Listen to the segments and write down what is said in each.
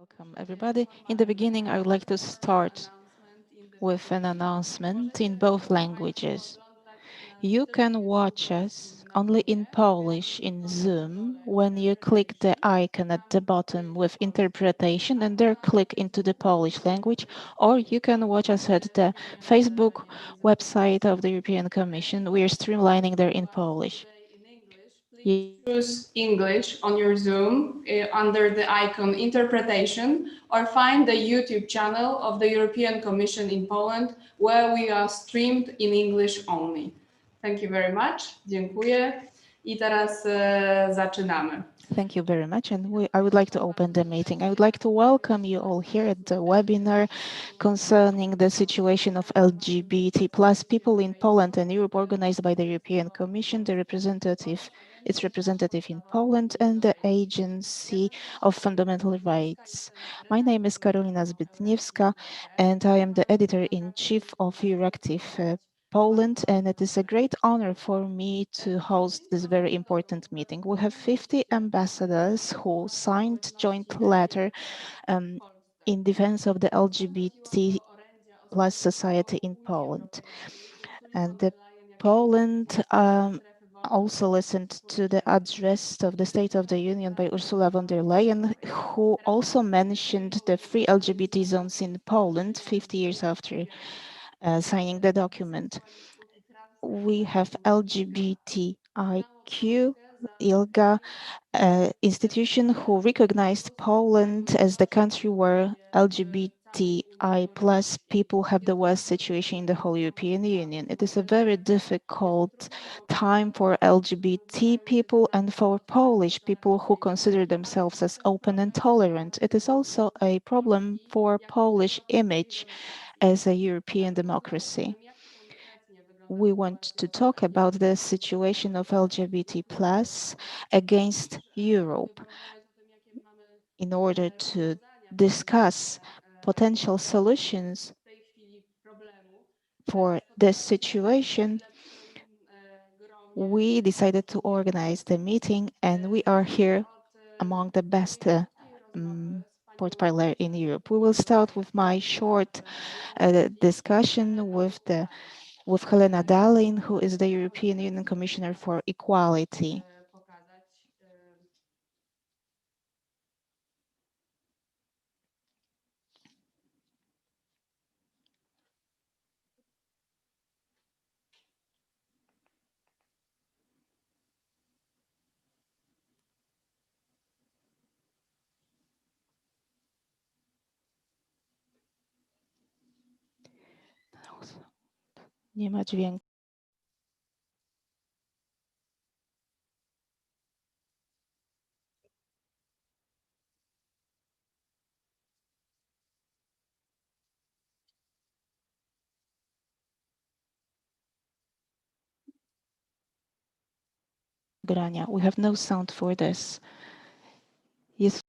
Welcome, everybody. In the beginning, I would like to start with an announcement in both languages. You can watch us only in Polish in Zoom when you click the icon at the bottom with interpretation and there click into the Polish language, or you can watch us at the Facebook website of the European Commission. We are streamlining there in Polish. Choose English on your Zoom under the icon Interpretation, or find the YouTube channel of the European Commission in Poland, where we are streamed in English only. Thank you very much. Dziękuję. I teraz zaczynamy. Thank you very much. And I would like to open the meeting. I would like to welcome you all here at the webinar concerning the situation of LGBT plus people in Poland and Europe, organized by the European Commission, its representative in Poland, and the Agency of Fundamental Rights. My name is Karolina Zbytniewska, and I am the editor-in-chief of Euractiv Poland, and it is a great honor for me to host this very important meeting. We have 50 ambassadors who signed joint letter in defense of the LGBT plus society in Poland. And the Poland also listened to the address of the State of the Union by Ursula von der Leyen, who also mentioned the free LGBT zones in Poland 50 years after signing the document. We have LGBTIQ, ILGA, institution who recognized Poland as the country where LGBTI plus people have the worst situation in the whole European Union. It is a very difficult time for LGBT people and for Polish people who consider themselves as open and tolerant. It is also a problem for Polish image as a European democracy. We want to talk about the situation of LGBT plus against Europe in order to discuss potential solutions for this situation. We decided to organize the meeting, and we are here among the best portfolio in Europe. We will start with my short discussion with Helena Dallin, who is the European Union Commissioner for Equality. Nie ma dźwięku. Grania. We have no sound for this. Jest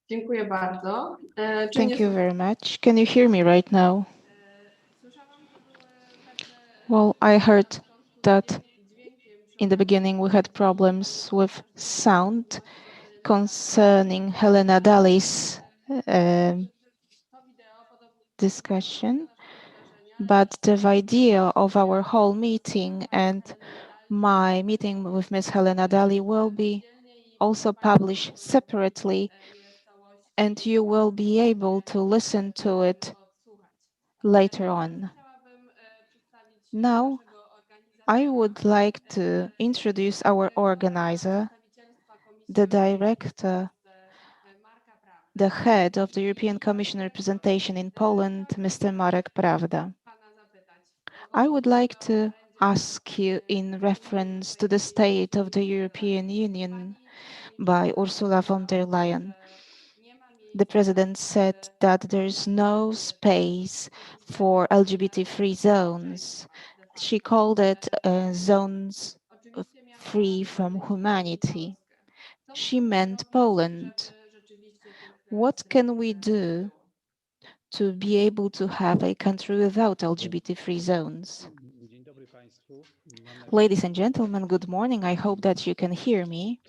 Dziękuję bardzo. Czy Thank mnie you słychać? very much. Can you hear me right now? Słyszałam, że były pewne Well, I na heard początku z that dźwiękiem in the beginning we had problems with sound concerning Helena Dalli's discussion, but the idea of our whole meeting and my meeting with Ms. Helena Dalli will be also published separately, and you will be able to listen to it later on. Now, I would like to introduce our organizer, the director, the head of the European Commission representation in Poland, Mr. Marek Prawda. I would like to ask you in reference to the state of the European Union by Ursula von der Leyen. The president said that there is no space for LGBT-free zones. She called it zones free from humanity. She meant Poland. What can we do to be able to have a country without LGBT-free zones? Ladies and gentlemen, good morning. I hope that you can hear me.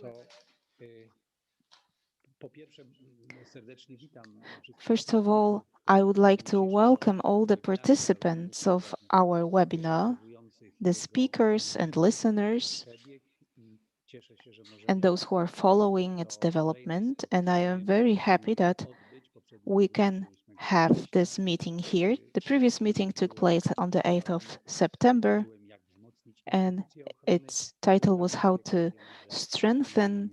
First of all, I would like to welcome all the participants of our webinar, the speakers and listeners, and those who are following its development. And I am very happy that we can have this meeting here. The previous meeting took place on the 8th of September, and its title was How to Strengthen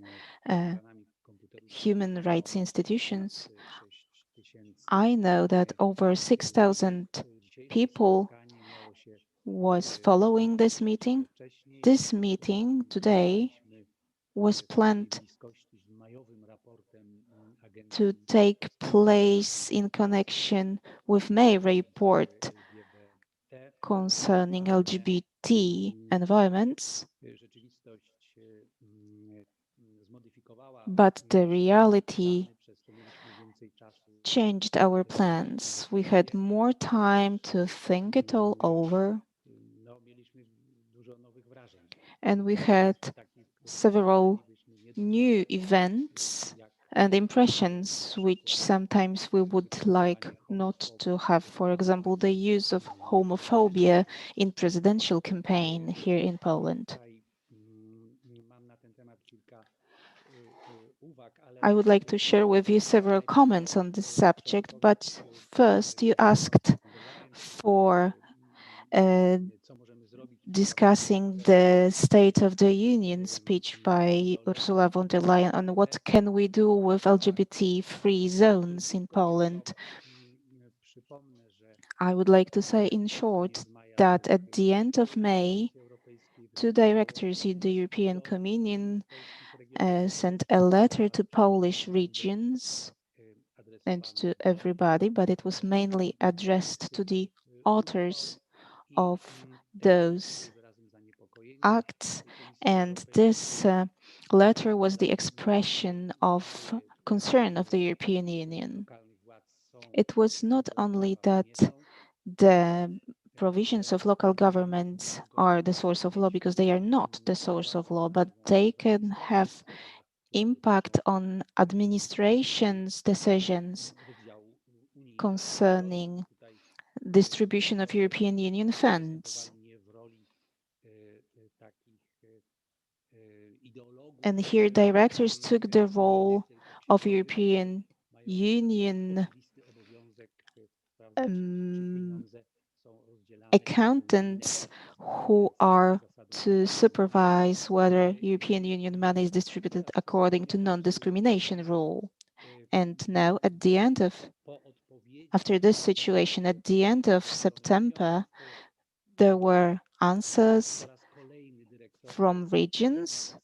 Human Rights Institutions. I know that over 6,000 people was following this meeting. This meeting today was planned to take place in connection with May report concerning LGBT environments, but the reality changed our plans. We had more time to think it all over, and we had several new events and impressions which sometimes we would like not to have. For example, the use of homophobia in presidential campaign here in Poland. I would like to share with you several comments on this subject, but first you asked for discussing the State of the Union speech by Ursula von der Leyen on what can we do with LGBT-free zones in Poland. I would like to say in short that at the end of May, two directors in the European Commission sent a letter to Polish regions and to everybody, but it was mainly addressed to the authors of those acts, and this letter was the expression of concern of the European Union. It was not only that the provisions of local governments are the source of law, because they are not the source of law, but they can have impact on administration's decisions concerning distribution of European Union funds. And here directors took the role of European Union um, accountants who are to supervise whether European Union money is distributed according to non-discrimination rule. And now after this situation, at the end of September, there were answers from regions,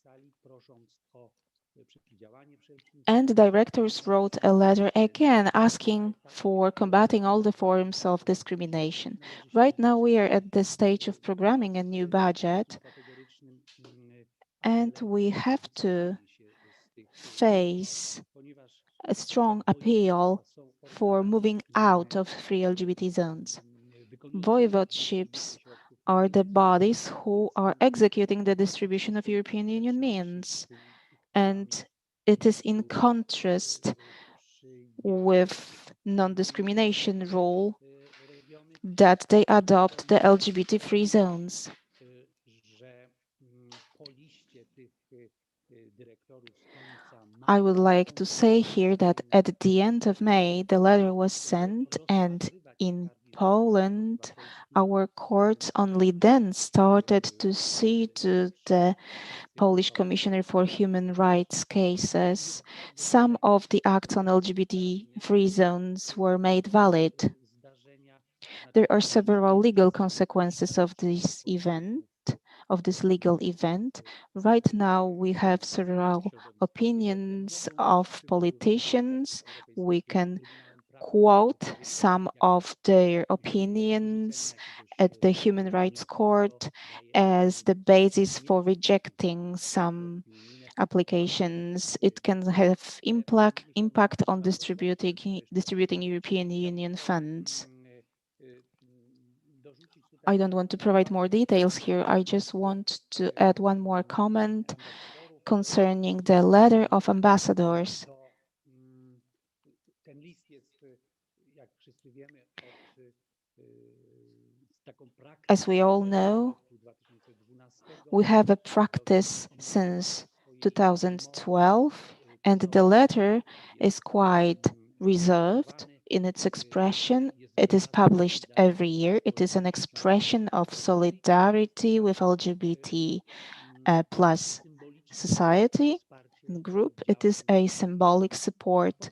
and directors wrote a letter again asking for combating all the forms of discrimination. Right now, we are at the stage of programming a new budget, and we have to face a strong appeal for moving out of free LGBT zones. Voivodeships are the bodies who are executing the distribution of European Union means, and it is in contrast with non-discrimination rule that they adopt the LGBT-free zones. I would like to say here that at the end of May, the letter was sent, and in Poland, our courts only then started to see to the Polish Commissioner for Human Rights cases. Some of the acts on LGBT-free zones were made valid. There are several legal consequences of this event, of this legal event. Right now, we have several opinions of politicians. We can quote some of their opinions at the Human Rights Court as the basis for rejecting some applications. It can have impact on distributing European Union funds. I don't want to provide more details here. I just want to add one more comment concerning the letter of ambassadors. As we all know, we have a practice since 2012, and the letter is quite reserved in its expression. It is published every year. It is an expression of solidarity with LGBT plus society and group. It is a symbolic support,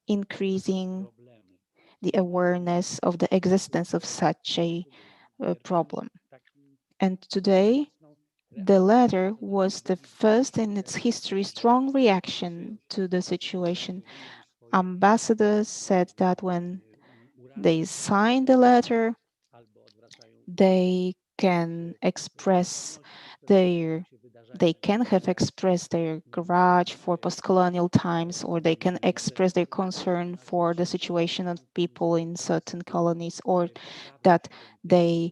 increasing the awareness of the existence of such a problem. And today, the letter was the first in its history strong reaction to the situation. Ambassadors said that when they signed the letter, they can express their they can have expressed their grudge for post-colonial times, or they can express their concern for the situation of people in certain colonies, or that they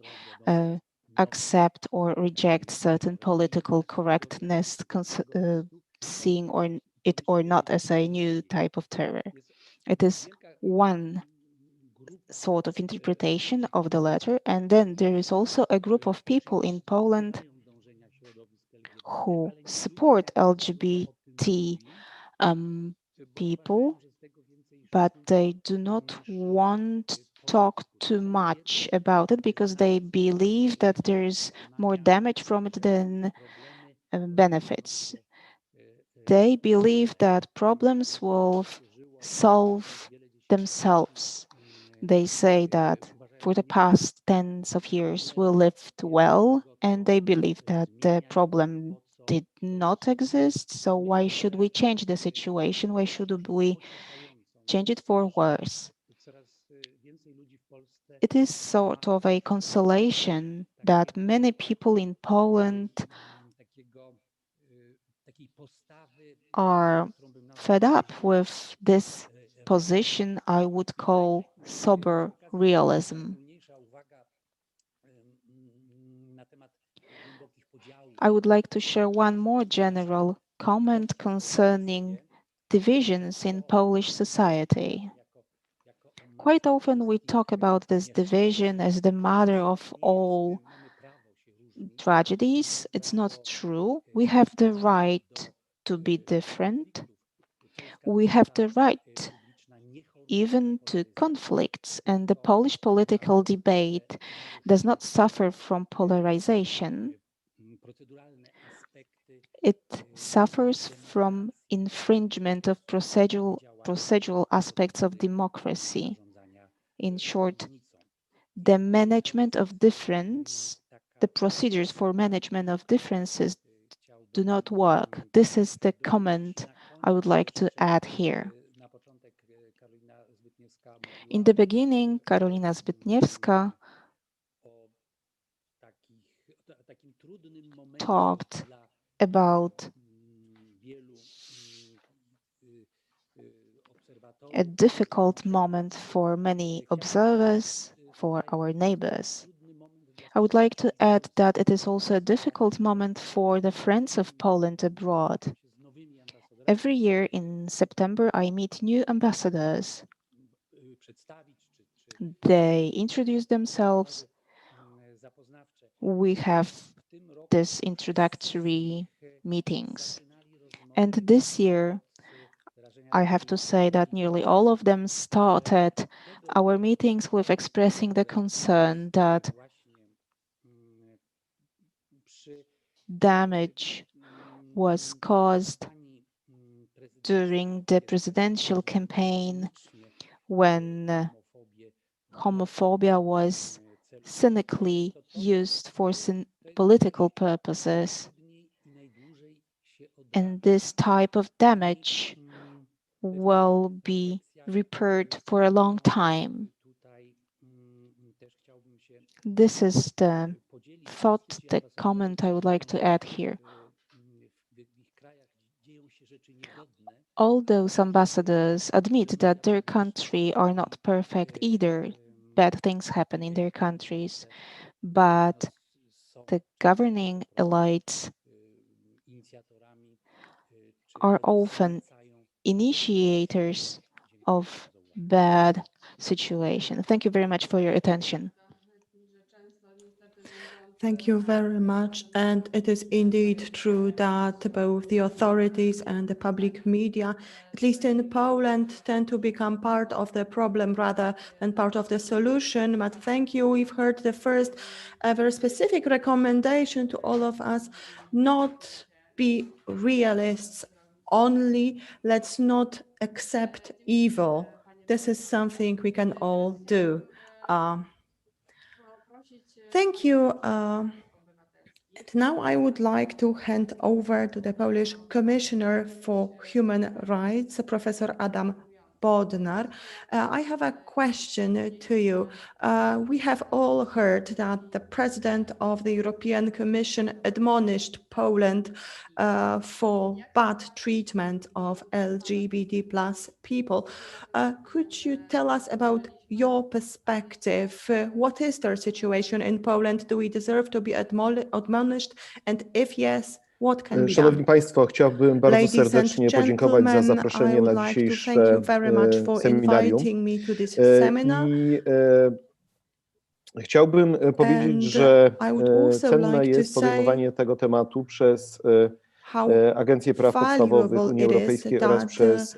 accept or reject certain political correctness, seeing it or not as a new type of terror. It is one sort of interpretation of the letter. And then there is also a group of people in Poland who support LGBT people, but they do not want to talk too much about it because they believe that there is more damage from it than benefits. They believe that problems will solve themselves. They say that for the past tens of years we lived well, and they believe that the problem did not exist. So why should we change the situation? Why should we change it for worse? It is sort of a consolation that many people in Poland are fed up with this position I would call sober realism. I would like to share one more general comment concerning divisions in Polish society. Quite often we talk about this division as the mother of all tragedies. It's not true. We have the right to be different. We have the right even to conflicts, and the Polish political debate does not suffer from polarization. It suffers from infringement of procedural aspects of democracy. In short, the management of difference, the procedures for management of differences do not work. This is the comment I would like to add here. In the beginning, Karolina Zbytniewska talked about a difficult moment for many observers, for our neighbors. I would like to add that it is also a difficult moment for the friends of Poland abroad. Every year in September, I meet new ambassadors. They introduce themselves. We have these introductory meetings. And this year, I have to say that nearly all of them started our meetings with expressing the concern that damage was caused during the presidential campaign when homophobia was cynically used for political purposes. And this type of damage will be repaired for a long time. This is the thought, the comment I would like to add here. All those ambassadors admit that their country are not perfect either. Bad things happen in their countries, but the governing elites are often initiators of bad situation. Thank you very much for your attention. Thank you very much. And it is indeed true that both the authorities and the public media, at least in Poland, tend to become part of the problem rather than part of the solution. But thank you. We've heard the first very specific recommendation to all of us, not be realists only. Let's not accept evil. This is something we can all do. Thank you. And now I would like to hand over to the Polish Commissioner for Human Rights, Professor Adam Bodnar. I have a question to you. We have all heard that the President of the European Commission admonished Poland for bad treatment of LGBT plus people. Could you tell us about your perspective? What is their situation in Poland? Do we deserve to be admonished? And if yes, what can be Szanowni done? Państwo, chciałbym bardzo Ladies and serdecznie podziękować za gentlemen, I zaproszenie would na like to thank you dzisiejsze very much for seminarium. inviting me to this seminar. I chciałbym powiedzieć, And że I would also cenne like to jest say podejmowanie tego tematu przez how Agencję Praw Podstawowych valuable Unii it is Europejskiej oraz that przez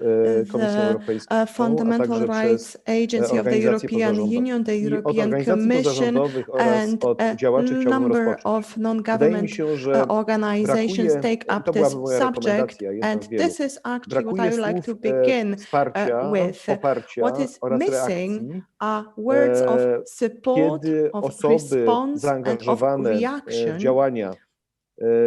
Komisję Europejską, a Fundamental także Rights przez Agency of the organizacje European pozarządowe. Union, the I od European organizacji Commission, pozarządowych oraz and od a działaczy chciałbym number rozpocząć. of Wydaje mi non-government się, że organizations brakuje, take i up to this byłaby moja subject, rekomendacja, jedna z and wielu, this is actually what I brakuje would like to słów begin wsparcia, with. What poparcia is oraz missing reakcji, are words of support, kiedy of osoby response, and of zaangażowane w reaction działania to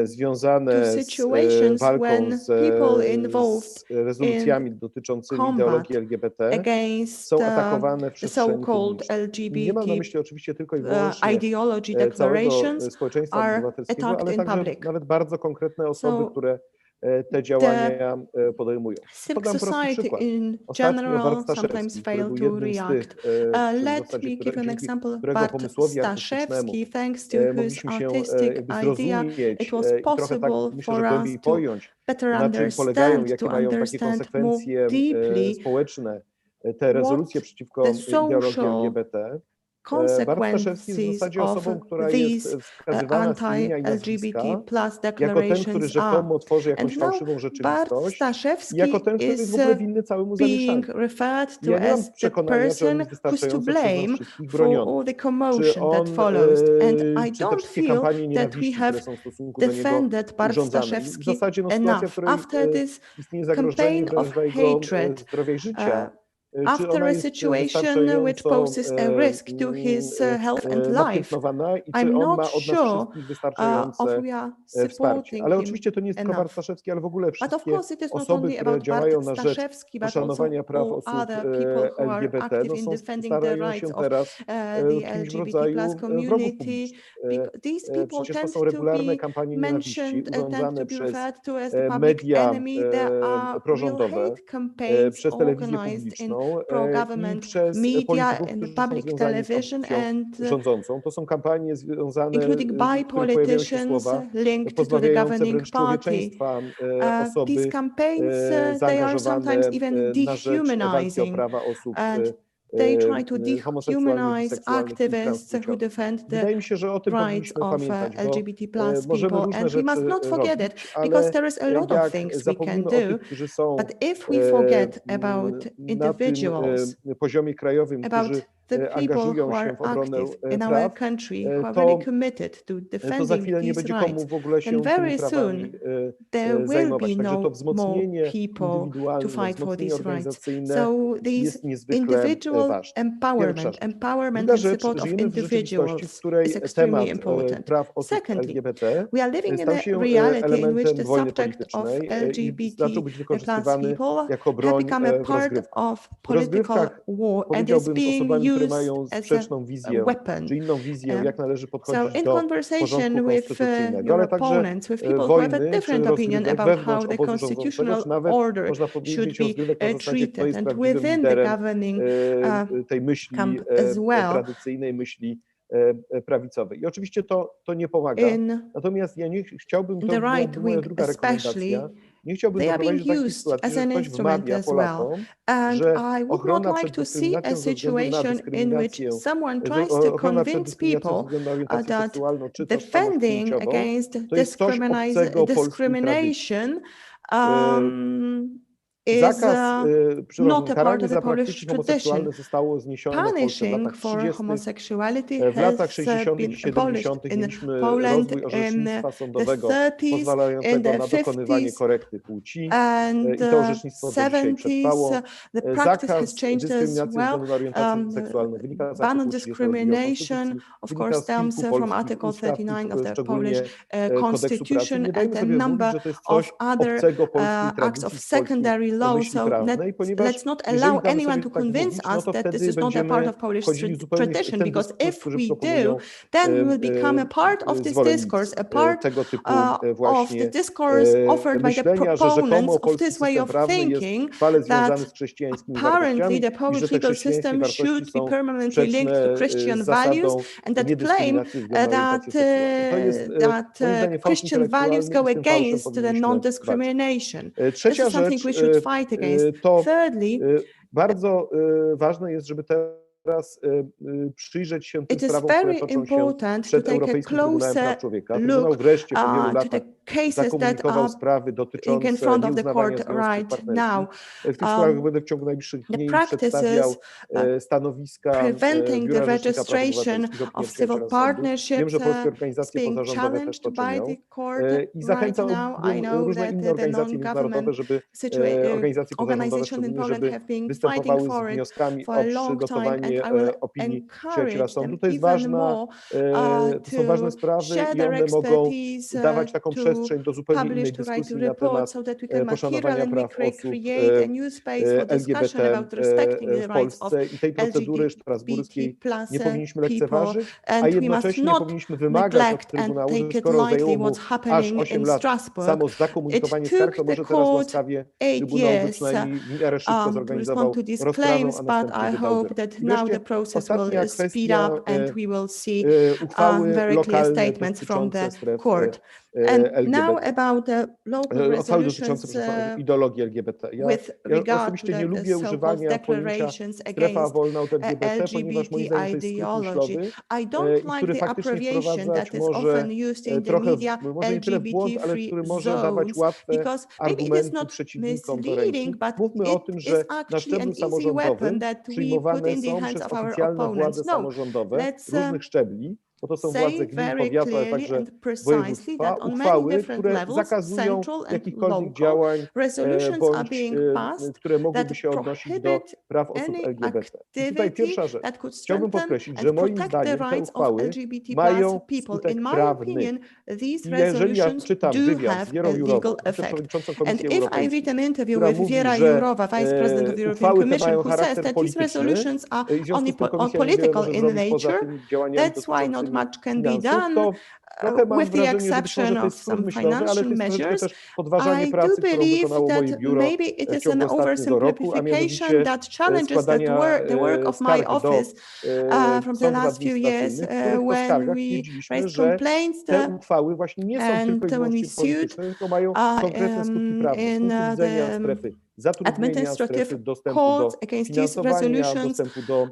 związane z situations walką when people z involved in rezolucjami dotyczącymi ideologii combat LGBT against są atakowane w the przestrzeni so-called publicznej. I nie mam LGBT na myśli oczywiście tylko i wyłącznie ideology całego declarations społeczeństwa are obywatelskiego, attacked ale in także public. nawet bardzo konkretne osoby, So które te the działania podejmują. civic Podam prosty society przykład. in Ostatnio Bart general sometimes Staszewski, który fail był to jednym z tych, react. w Let zasadzie me give you an dzięki example. którego Bart pomysłowi artystycznemu Staszewski, thanks to whose mogliśmy się artistic jakby idea, it zrozumieć was i trochę tak, possible myślę, że for us głębiej to pojąć, better na czym polegają, understand, jakie to mają takie understand more konsekwencje deeply społeczne te rezolucje przeciwko the ideologii social LGBT. Bart Staszewski jest w consequences zasadzie of osobą, która jest these wskazywana z imienia i anti-LGBT nazwiska plus jako ten, który declarations are. rzekomo tworzy jakąś And now fałszywą Bart rzeczywistość i jako Staszewski ten, który jest is w ogóle winny całemu zamieszaniu. being referred Ja to nie mam as the przekonania, czy on person jest who's to wystarczająco przez nas blame wszystkich for broniony. all the Czy commotion that on, follows. And I czy te don't wszystkie feel kampanie that we nienawiści, have które są w stosunku do niego defended Bart urządzane. I w Staszewski zasadzie sytuacja, w enough. której After this istnieje zagrożenie campaign wręcz of dla jego hatred, zdrowia i życia, czy after ona a jest situation which wystarczająco poses a risk to his health and life, napiętnowana i czy I'm on not ma od nas sure wszystkich of wystarczające we are wsparcie. supporting Ale him oczywiście to nie jest tylko Bart enough. Staszewski, ale w ogóle But of wszystkie course, it is not osoby, only które about działają Bart na rzecz Staszewski, but also poszanowania praw all osób other people who are LGBT, active in defending the starają rights się of teraz the kimś w LGBT plus rodzaju wrogów community. publicznych. These people Przecież to tend są to regularne be kampanie nienawiści mentioned, tend urządzane to be przez referred to as the public media enemy. There are real prorządowe, hate campaigns przez telewizję organized in publiczną i pro-government przez media polityków, and którzy są public związani z television, opozycją and rządzącą. To są kampanie związane, including by w których pojawiają się politicians słowa linked to the pozbawiające governing wręcz party. człowieczeństwa These osoby campaigns, they are zaangażowane sometimes even na rzecz walki o dehumanizing, prawa osób and they try to homoseksualnych, dehumanize biseksualnych i activists who transpłciowych. defend the Wydaje mi się, że o tym rights powinniśmy of pamiętać, bo LGBT plus możemy people. różne And we must rzeczy not forget it, robić, because ale there is a lot of jak things we can zapomnimy o do. tych, którzy są But if we forget about na tym individuals, poziomie krajowym, którzy about the people angażują who się are w obronę active in our praw, country, who are to very committed to to za defending chwilę nie these będzie komu rights, w ogóle then się tymi very soon prawami there will zajmować. be Także to no more wzmocnienie people to indywidualne, fight for wzmocnienie these rights. organizacyjne So these jest niezwykle individual ważne. Pierwsza rzecz. empowerment Druga and rzecz, support of żyjemy w rzeczywistości, w individuals której is extremely temat important. praw osób Secondly, LGBT we are living in stał a się reality in which elementem the wojny subject of politycznej i LGBT zaczął być plus wykorzystywany people jako have broń become a w part rozgrywkach. of W political rozgrywkach, war and is powiedziałbym, z being osobami, które used mają as sprzeczną a wizję, weapon. czy inną wizję, jak należy So podchodzić in do porządku conversation with konstytucyjnego, your ale także opponents, with people who have a wojny czy different opinion rozgrywek about wewnątrz how the obozu rządzącego, czy constitutional nawet order można should powiedzieć be rozgrywek na zasadzie, kto treated, jest and prawdziwym within the liderem governing tej myśli camp as well. tradycyjnej, myśli prawicowej. I oczywiście to nie pomaga. In Natomiast ja nie chciałbym, to the byłaby right moja wing druga especially, rekomendacja, nie chciałbym they are doprowadzić being do takiej used sytuacji, as że an ktoś instrument wmawia as well. Polakom, And że I would not ochrona like przed to see a dyskryminacją ze względu na situation in which dyskryminację, someone że tries to ochrona przed convince dyskryminacją ze people względu na orientację that seksualną czy tożsamość defending płciową, against to jest coś obcego polskiej tradycji. discrimination is Zakaz, not a part karanie of the za Polish praktyki tradition. homoseksualne zostało zniesione w Polsce w Punishing latach for 30. homosexuality W latach has 60. i been abolished 70. in mieliśmy Poland rozwój in orzecznictwa the sądowego 30s, in pozwalającego the na dokonywanie 50s, korekty płci and i to orzecznictwo do dzisiaj przetrwało. 70s. The practice has Zakaz changed as dyskryminacji ze well. względu na orientację seksualną wynika z Ban on artykułu 32 discrimination, Konstytucji, of wynika course, z stems kilku from polskich Article ustaw, 39 of the szczególnie Polish kodeksu pracy. constitution Nie dajmy and a sobie wmówić, number że to jest of coś other obcego polskiej acts tradycji, of z polskiej secondary law. myśli So prawnej, ponieważ let's not jeżeli allow damy anyone sobie to tak convince mówić, no us to that this wtedy is not a part będziemy of Polish wchodzili zupełnie w tradition, ten because dyskurs, if który we do, proponują then we will become a part of this zwolennicy discourse, a part tego typu of the właśnie discourse offered by the myślenia, że rzekomo proponents of polski this way system of prawny jest thinking, trwale związany that z chrześcijańskimi apparently wartościami the i że Polish te legal chrześcijańskie system wartości should be są permanently linked to sprzeczne Christian z values, zasadą and that claim niedyskryminacji ze względu na orientację seksualną. To jest moim zdaniem fałsz Christian values intelektualny go i z tym fałszem against the powinniśmy walczyć. non-discrimination. This Trzecia is something rzecz we should fight against. to Thirdly, bardzo ważne jest, żeby teraz przyjrzeć się tym it is sprawom, które very toczą się important to przed take a Europejskim Trybunałem Praw closer Człowieka. Trybunał look wreszcie po wielu to latach the cases that zakomunikował are sprawy in dotyczące front of the nieuznawania court związków right partnerskich. now. W tych sprawach będę w ciągu najbliższych The dni przedstawiał practices stanowiska preventing the Biura Rzecznika Praw registration Obywatelskich od of pierwszego civil sądu. Wiem, partnerships że polskie is organizacje being pozarządowe też to challenged by czynią. the court I right zachęcałbym now. I know różne that inne the organizacje non-government międzynarodowe, żeby organizacje pozarządowe organizations in szczególnie, Poland żeby have been fighting występowały z for it wnioskami for o a long time, and przygotowanie I will opinii przyjaciela encourage sądu. them To jest even ważna, more to są ważne to sprawy share i their one mogą expertise, dawać taką to przestrzeń do zupełnie publish, innej to write dyskusji na reports, temat so that we can poszanowania materially praw osób create a new space for discussion LGBT about respecting the w rights of Polsce i tej procedury LGBT strasburskiej plus nie powinniśmy people, lekceważyć, a and we must jednocześnie nie not powinniśmy wymagać od neglect and Trybunału, że take it skoro zajęło lightly mu what's aż happening 8 in lat Strasbourg. samo zakomunikowanie It skarg, took to the może teraz court łaskawie 8 Trybunał by years przynajmniej w miarę szybko to zorganizował respond to these rozprawę, claims, a but następnie I wydał hope wyrok. that I now wreszcie the process ostatnia will speed kwestia up and we will see uchwały very clear lokalne statements from dotyczące the stref court. And Now LGBT. about the local Uchwały dotyczące resolutions ideologii LGBT. with Ja regard to osobiście nie the lubię so-called używania pojęcia declarations strefa against wolna od LGBT, ponieważ moim zdaniem to jest skrót ideology. myślowy, I don't i like który the faktycznie abbreviation wprowadzać that is może often used in the trochę, media, może nie tyle w błąd, ale LGBT-free który może dawać zones, łatwe because maybe it is argumenty not przeciwnikom do ręki. misleading, but Mówmy o tym, it is że na actually szczeblu an easy samorządowym weapon that we put przyjmowane in the są hands przez of our oficjalne władze opponents. No, samorządowe let's różnych szczebli, bo to są say władze gmin, very powiatu, ale clearly także and precisely województwa, that on many uchwały, different które levels, zakazują central and jakichkolwiek local, działań resolutions are bądź being passed które mogłyby that się odnosić do prohibit praw osób any LGBT. I tutaj activity pierwsza rzecz. that could Chciałbym strengthen podkreślić, że and moim protect the zdaniem te rights of uchwały LGBT mają people. In skutek my prawny. opinion, these I jeżeli ja resolutions czytam do wywiad z have Wierą a legal Jourową, effect. wiceprzewodniczącą And Komisji if I read Europejskiej, an interview która with mówi, Vera że Jourova, Vice President of the European uchwały te Commission, mają who says charakter that these polityczny resolutions are i w związku z tym Komisja niewiele political może in zrobić poza nature, tymi działaniami that's why not dotyczącymi much can be finansów, done. to trochę mam With the wrażenie, że być może exception to of jest skrót some myślowy, ale to financial jest troszeczkę measures, też podważanie I do pracy, którą believe wykonało moje that biuro maybe it w is an ciągu ostatniego roku, a oversimplification mianowicie that challenges składania the work of my skarg do office from the sądów last few years administracyjnych, w których to when skargach we stwierdziliśmy, raised że complaints te uchwały właśnie nie są tylko i and when we wyłącznie sued polityczne, tylko mają konkretne skutki prawne z in punktu widzenia the strefy zatrudnienia, administrative strefy dostępu do courts against these finansowania, resolutions dostępu do,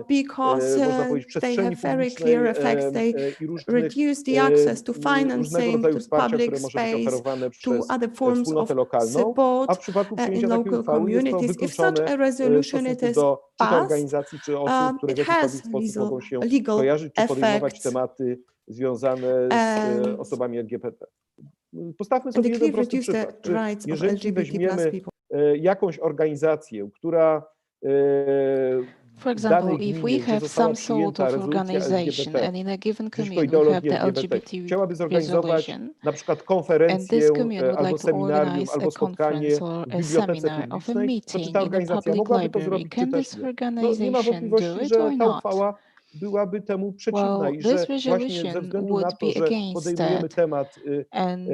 because można powiedzieć, they przestrzeni have very publicznej clear effects. They i różnych, reduce the access to różnego financing, rodzaju to wsparcia, które public może być space, oferowane to przez other forms wspólnotę of lokalną, a support w przypadku in przyjęcia takiej local uchwały jest to communities. If such wykluczone a w resolution it stosunku is do czy to passed, organizacji, czy osób, które w it has jakikolwiek sposób mogą się legal kojarzyć, czy podejmować effects tematy związane z osobami LGBT. Postawmy and sobie they jeden clearly prosty reduce the przykład. Czy rights of jeżeli LGBT plus weźmiemy people. jakąś organizację, która For w example, danej if we gminie, gdzie have została some sort przyjęta of rezolucja organization LGBT, and in a given przeciwko commune we have ideologii the LGBT, LGBT chciałaby zorganizować resolution, na przykład and konferencję this commune would albo like to seminarium, organize albo a spotkanie conference or w a bibliotece seminar of a publicznej, to czy meeting ta in a organizacja public mogłaby to library, zrobić, czy can też this nie? No, nie ma organization do wątpliwości, it że or ta not? uchwała byłaby temu przeciwna Well, i this że właśnie ze resolution względu na would to, be że against podejmujemy that, temat and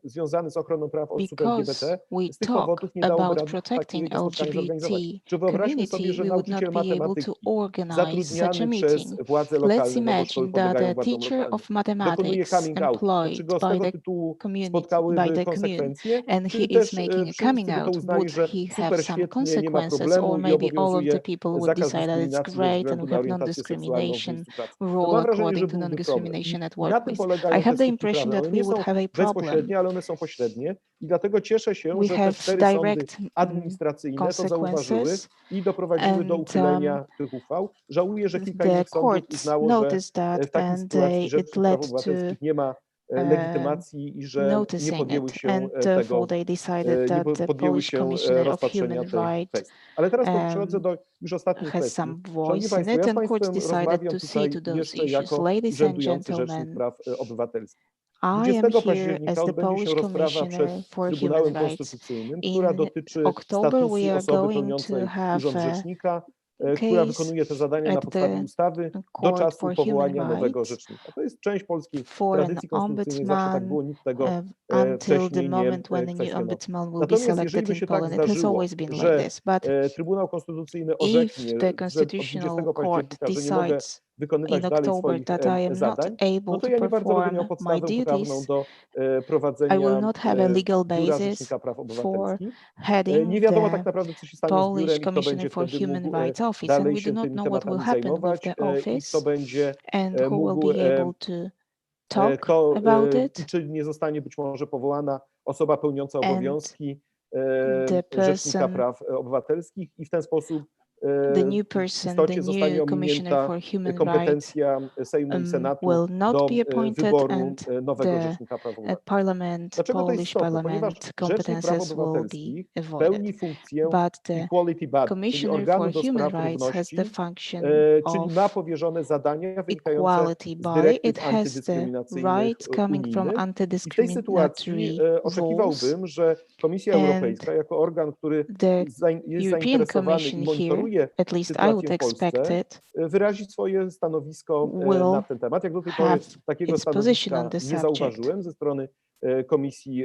związany z ochroną praw osób because LGBT, we z tych talk powodów nie dałoby about rady protecting takiego spotkania zorganizować. LGBT Czy wyobraźmy sobie, community, że we would nauczyciel not be able to matematyki organize such a zatrudniany przez meeting. władze Let's lokalne, no bo szkoły imagine that podlegają a władzom teacher lokalnym, of dokonuje mathematics coming out. To czy employed go z by tego the tytułu community, by spotkałyby the commune, konsekwencje, and he czy is też making a wszyscy, coming bo to out, uznali, would że he have super some świetnie, nie ma consequences, or problemu i maybe all of the obowiązuje people would zakaz decide that it's dyskryminacji ze great and względu we na have orientację seksualną w non-discrimination miejscu pracy. To rule mam wrażenie, że according to byłby problem. non-discrimination at I na tym workplace. I polegają te have the skutki impression prawne. that One we nie would są have a problem. bezpośrednie, ale one są pośrednie i dlatego cieszę się, We że te have 4 sądy direct administracyjne to zauważyły consequences, i doprowadziły do and uchylenia tych uchwał. Żałuję, że kilka the innych sądów court uznało, że noticed that, w takiej and sytuacji it Rzecznik Praw led to Obywatelskich nie ma legitymacji i że nie noticing podjęły it, się and therefore tego, they decided nie that the podjęły Polish się Commissioner of rozpatrzenia Human tej Rights kwestii. Ale teraz przechodzę do już ostatniej has kwestii. some Szanowni voice in Państwo, it, ja z and courts Państwem decided rozmawiam to see tutaj to those jeszcze issues. jako Ladies and urzędujący Rzecznik gentlemen, Praw Obywatelskich. I am 20 here as października the odbędzie się Polish rozprawa przed Commissioner for Human Trybunałem Rights. Konstytucyjnym, która In dotyczy October, we statusu are osoby going to pełniącej have urząd a rzecznika, która case wykonuje te zadania na at podstawie the ustawy do Court czasu for powołania Human nowego Rights rzecznika. To jest część polskiej for an tradycji konstytucyjnej, zawsze tak ombudsman było, nikt tego until the wcześniej nie moment when a new kwestionował. ombudsman will be Natomiast jeżeli selected by in się tak Poland, it has zdarzyło, always been like że this. But Trybunał Konstytucyjny if orzeknie, the że od Constitutional 20 Court października, że nie mogę decides wykonywać in dalej October swoich that I am not zadań, no able to to ja nie bardzo będę miał perform my podstawę prawną duties, do I prowadzenia will not have a legal Biura basis Rzecznika Praw for Obywatelskich. Nie heading wiadomo tak the naprawdę, co się stanie z Polish biurem i kto Commissioner będzie for wtedy Human mógł Rights Office, and dalej we do się not tymi know what will tematami happen with zajmować the i kto office będzie and who will mógł, be able to talk kto, about i it, czy nie zostanie być może powołana osoba pełniąca and obowiązki the Rzecznika person, Praw Obywatelskich i w ten sposób the new w person, the istocie zostanie new Commissioner ominięta for Human Rights kompetencja Sejmu i Senatu will not do be appointed, wyboru and nowego the Rzecznika Praw Obywatelskich. Parliament, Dlaczego to jest Polish istotne? Ponieważ Parliament Rzecznik Praw competences will Obywatelskich be avoided. pełni funkcję But the Equality Body, czyli Commissioner organu for do Human spraw Rights has the równości, function czyli ma of powierzone zadania wynikające equality z body. dyrektyw It has the antydyskryminacyjnych rights coming from unijnych. I w tej sytuacji anti-discriminatory rules, oczekiwałbym, że Komisja and Europejska jako organ, który the jest European zainteresowany i Commission here, monitoruje at least I sytuację would w Polsce, expect it, wyrazi swoje stanowisko will na ten temat. Jak do tej pory have takiego its position stanowiska on the nie subject. zauważyłem ze strony Komisji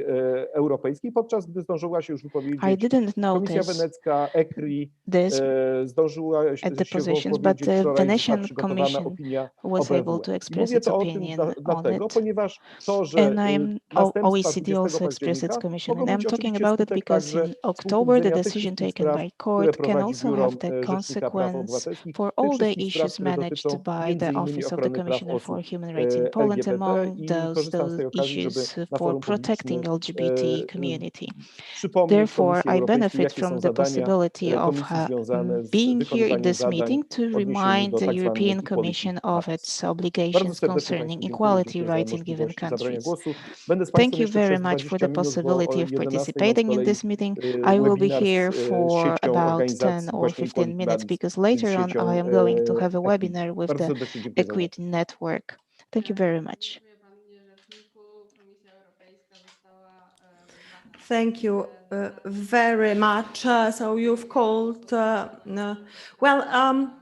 Europejskiej, podczas gdy zdążyła się już I wypowiedzieć didn't Komisja notice Wenecka, ECRI, this zdążyła at the się positions, but wypowiedzieć, the wczoraj została Venetian przygotowana Commission opinia was able OBWE. to I express mówię its to o tym opinion on dlatego, it. ponieważ to, że And następstwa OECD 20 also expressed its października commission, mogą and I'm mieć talking oczywiście about it skutek because także in z punktu October the widzenia tych decision wszystkich taken spraw, by które court can prowadzi also Biuro have the Rzecznika Praw consequence Obywatelskich, for tych all the wszystkich spraw, issues które managed dotyczą by między the innymi Office of the ochrony praw Commissioner for osób Human Rights in Poland, LGBT among i korzystam z tej okazji, żeby issues na for forum protecting publicznym LGBT community. przypomnieć Therefore, Komisji I Europejskiej, benefit jakie from są the zadania possibility of Komisji związane z being here in wykonywaniem this zadań meeting to w odniesieniu remind do the tak zwanych European Equality Commission of Matters. its Bardzo obligations serdecznie concerning Państwu dziękuję. equality Dziękuję za rights in given możliwość zabrania countries. głosu. Będę z Thank Państwem you jeszcze very przez much for 20 the minut, bo o possibility of 11 mam z participating in kolei this meeting. I will be webinar here z for siecią about 10 organizacji or właśnie 15 Equality minutes Buddies, because czyli z later on siecią I am going to have a Equity. webinar with Bardzo the serdecznie dziękuję za uwagę. Equity Network. Thank you very much. Dziękuję Panie Rzeczniku. Komisja Europejska została Thank you very much. So you've called,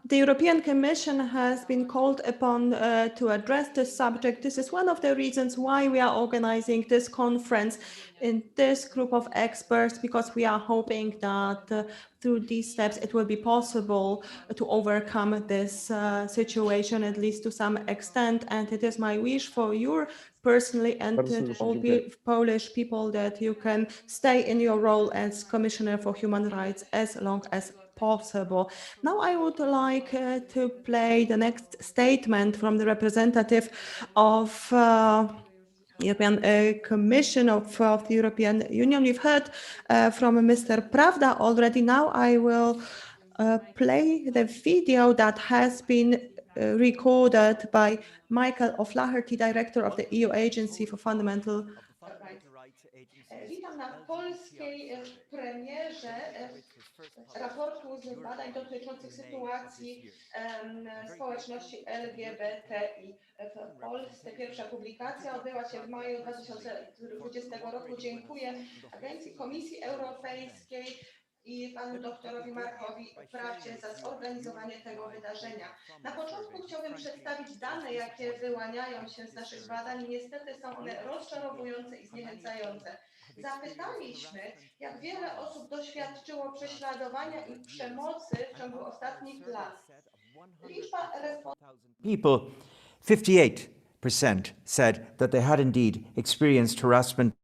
the European Commission has been called upon to address this subject. This is one of the reasons why we are organizing this conference in this group of experts, because we are hoping that through these steps it will be possible to overcome this situation, at least to some extent. And it is my wish for you personally and Bardzo to serdecznie all dziękuję. Polish people that you can stay in your role as Commissioner for Human Rights as long as possible. Now I would like to play the next statement from the representative of European Commission of the European Union. We've heard from Mr. Pravda already. Now I will play the video that has been recorded by Michael O'Flaherty, Director of the EU Agency for Fundamental Rights. Witam na polskiej premierze raportu z badań dotyczących sytuacji społeczności LGBTI w Polsce. Pierwsza publikacja odbyła się w maju 2020 roku. Dziękuję Agencji Komisji Europejskiej i panu doktorowi Markowi Prawdzie za zorganizowanie tego wydarzenia. Na początku chciałbym przedstawić dane, jakie wyłaniają się z naszych badań. Niestety są one rozczarowujące i zniechęcające. Zapytaliśmy, jak wiele osób doświadczyło prześladowania i przemocy w ciągu ostatnich lat. Liczba People, 58% said that they had indeed experienced harassment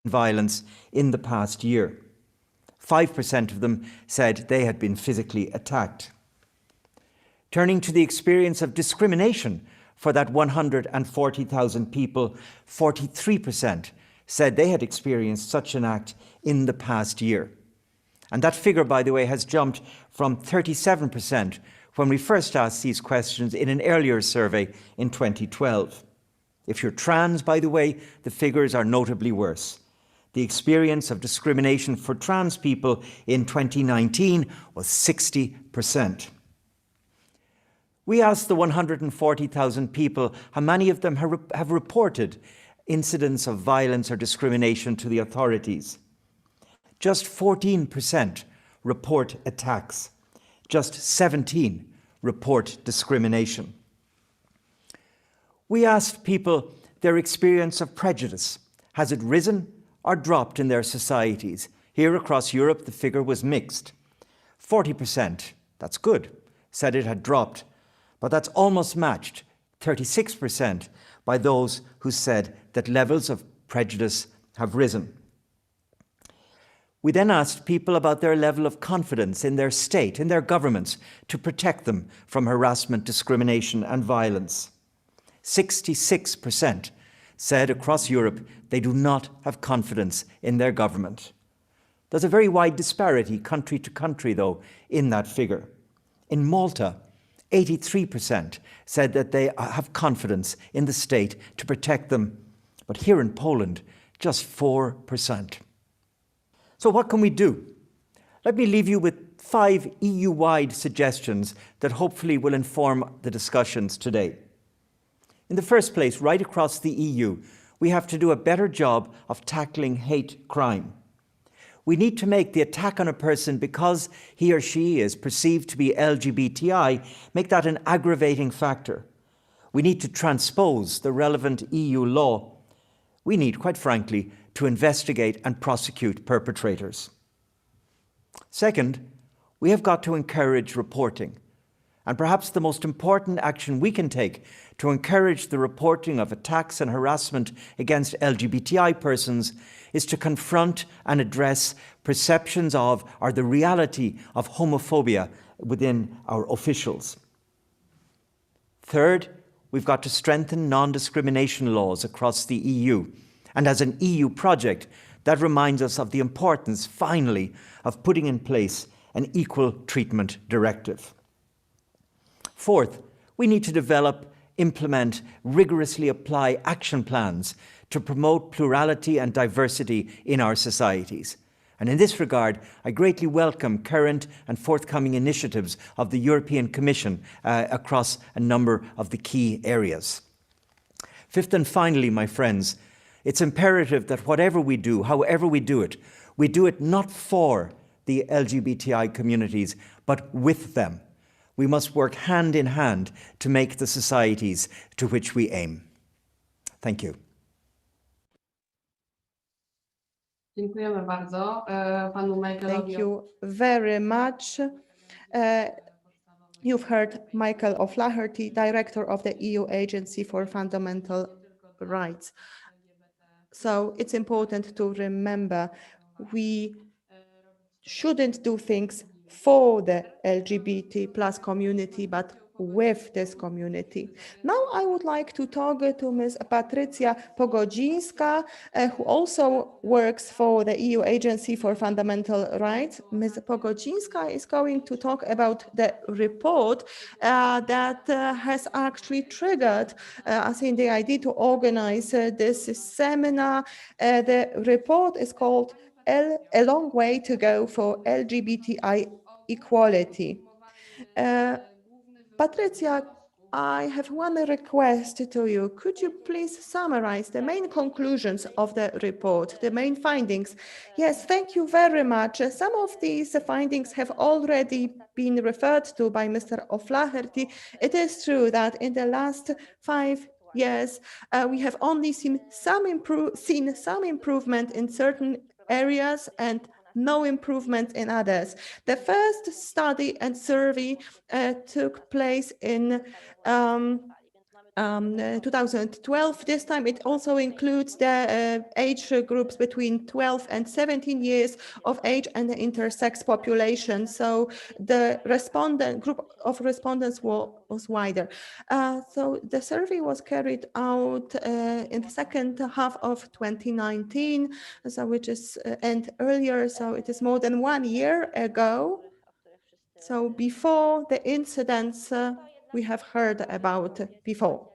and violence in the past year. 5% of them said they had been physically attacked. Turning to the experience of discrimination for that 140,000 people, 43% said they had experienced such an act in the past year. And that figure, by the way, has jumped from 37% when we first asked these questions in an earlier survey in 2012. If you're trans, by the way, the figures are notably worse. The experience of discrimination for trans people in 2019 was 60%. We asked the 140,000 people how many of them have reported incidents of violence or discrimination to the authorities. Just 14% report attacks. Just 17% report discrimination. We asked people their experience of prejudice. Has it risen or dropped in their societies? Here across Europe, the figure was mixed. 40%, that's good, said it had dropped, but that's almost matched, 36%, by those who said that levels of prejudice have risen. We then asked people about their level of confidence in their state, in their governments, to protect them from harassment, discrimination and violence. 66% said across Europe they do not have confidence in their government. There's a very wide disparity, country to country, though, in that figure. In Malta, 83% said that they have confidence in the state to protect them. But here in Poland, just 4%. So what can we do? Let me leave you with 5 EU-wide suggestions that hopefully will inform the discussions today. In the first place, right across the EU, we have to do a better job of tackling hate crime. We need to make the attack on a person because he or she is perceived to be LGBTI, make that an aggravating factor. We need to transpose the relevant EU law. We need, quite frankly, to investigate and prosecute perpetrators. Second, we have got to encourage reporting. And perhaps the most important action we can take to encourage the reporting of attacks and harassment against LGBTI persons is to confront and address perceptions of or the reality of homophobia within our officials. Third, we've got to strengthen non-discrimination laws across the EU. And as an EU project, that reminds us of the importance, finally, of putting in place an equal treatment directive. Fourth, we need to develop, implement, rigorously apply action plans to promote plurality and diversity in our societies. And in this regard, I greatly welcome current and forthcoming initiatives of the European Commission across a number of the key areas. Fifth and finally, my friends, it's imperative that whatever we do, however we do it not for the LGBTI communities, but with them. We must work hand in hand to make the societies to which we aim. Thank you. Dziękujemy bardzo panu Michaelowi. Thank you very much. You've heard Michael O'Flaherty, Director of the EU Agency for Fundamental Rights. So it's important to remember we shouldn't do things for the LGBT plus community, but with this community. Now I would like to talk to Ms. Patrycja Pogodzińska, who also works for the EU Agency for Fundamental Rights. Ms. Pogodzińska is going to talk about the report that has actually triggered us in the idea to organize this seminar. The report is called A Long Way to Go for LGBTI Equality. Patrycja, I have one request to you. Could you please summarize the main conclusions of the report, the main findings? Yes, thank you very much. Some of these findings have already been referred to by Mr. O'Flaherty. It is true that in the last 5 years, we have only seen some improvement in certain areas and no improvement in others. The first study and survey took place in 2012. This time it also includes the age groups between 12 and 17 years of age and the intersex population. So the group of respondents was wider. So the survey was carried out in the second half of 2019, so which is and earlier, so it is more than 1 year ago. So before the incidents we have heard about before.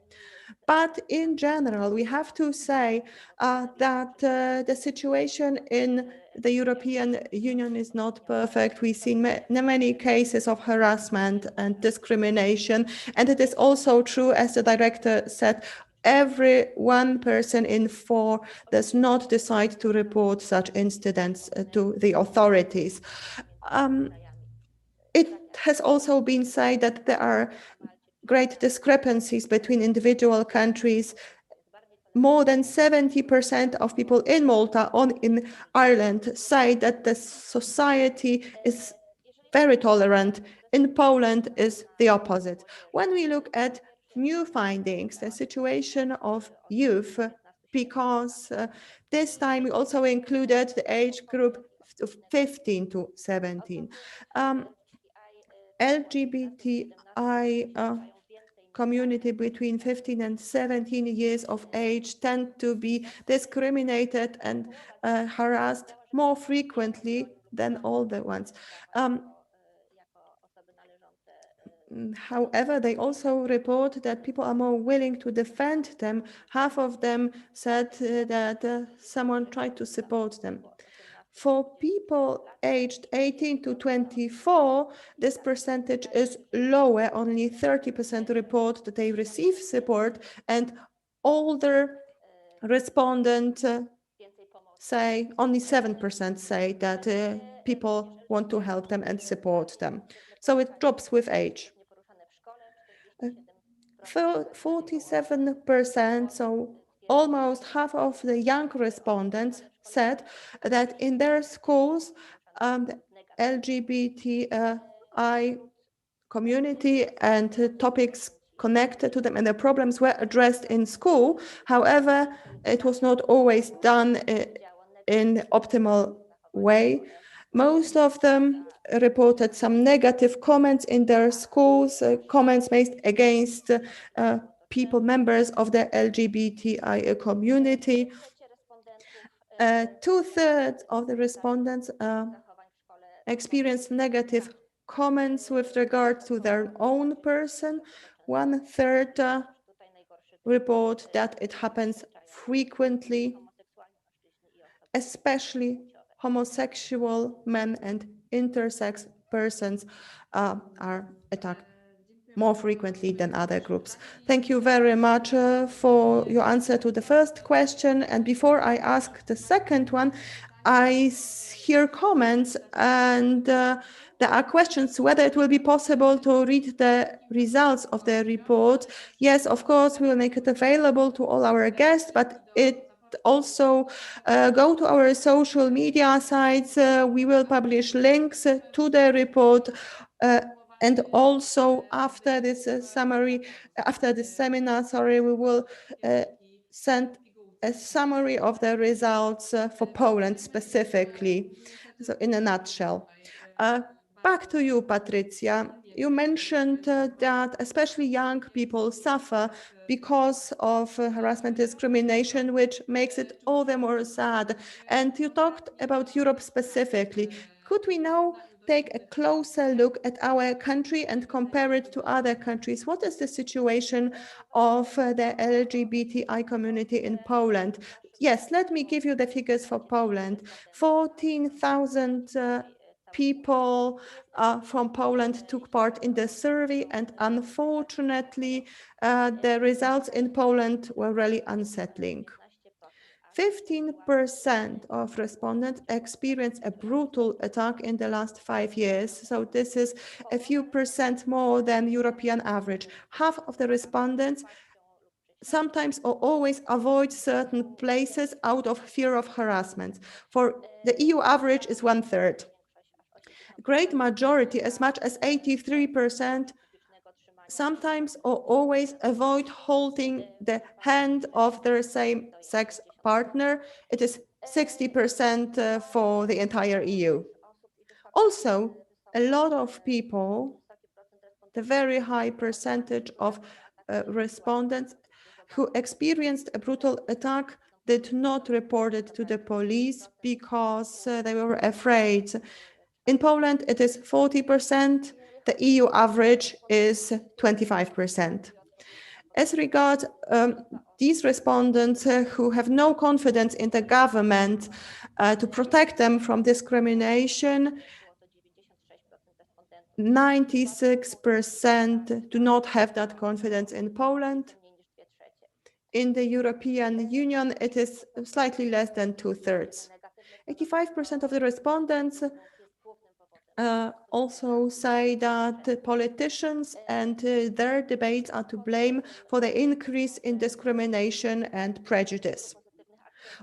But in general, we have to say that the situation in the European Union is not perfect. We've seen many cases of harassment and discrimination. And it is also true, as the director said, every 1 person in 4 does not decide to report such incidents to the authorities. It has also been said that there are great discrepancies between individual countries. More than 70% of people in Malta or in Ireland say that the society is very tolerant. In Poland is the opposite. When we look at new findings, the situation of youth, because this time we also included the age group of 15 to 17. LGBTI community between 15 and 17 years of age tend to be discriminated and harassed more frequently than older ones. However, they also report that people are more willing to defend them. Half of them said that someone tried to support them. For people aged 18 to 24, this percentage is lower. Only 30% report that they receive support, and older respondents say only 7% say that people want to help them and support them. So it drops with age. 47%, so almost half of the young respondents said that in their schools, the LGBTI community and topics connected to them and the problems were addressed in school. However, it was not always done in optimal way. Most of them reported some negative comments in their schools, comments made against people, members of the LGBTI community. Two-thirds of the respondents experienced negative comments with regard to their own person. One-third report that it happens frequently, especially homosexual men and intersex persons are attacked more frequently than other groups. Thank you very much for your answer to the first question. And before I ask the second one, I hear comments and there are questions whether it will be possible to read the results of the report. Yes, of course, we will make it available to all our guests, but it also go to our social media sites. We will publish links to the report. And also after this summary, after this seminar, sorry, we will send a summary of the results for Poland specifically. So in a nutshell. Back to you, Patricia. You mentioned that especially young people suffer because of harassment discrimination, which makes it all the more sad. And you talked about Europe specifically. Could we now take a closer look at our country and compare it to other countries? What is the situation of the LGBTI community in Poland? Yes, let me give you the figures for Poland. 14,000 people from Poland took part in the survey, and unfortunately, the results in Poland were really unsettling. 15% of respondents experienced a brutal attack in the last 5 years. So this is a few percent more than European average. Half of the respondents sometimes or always avoid certain places out of fear of harassment. For the EU average is 1/3. Great majority, as much as 83%, sometimes or always avoid holding the hand of their same-sex partner. It is 60% for the entire EU. Also, a lot of people, the very high percentage of respondents who experienced a brutal attack did not report it to the police because they were afraid. In Poland, it is 40%. The EU average is 25%. As regards these respondents who have no confidence in the government to protect them from discrimination, 96% do not have that confidence in Poland. In the European Union, it is slightly less than 2/3. 85% of the respondents also say that politicians and their debates are to blame for the increase in discrimination and prejudice.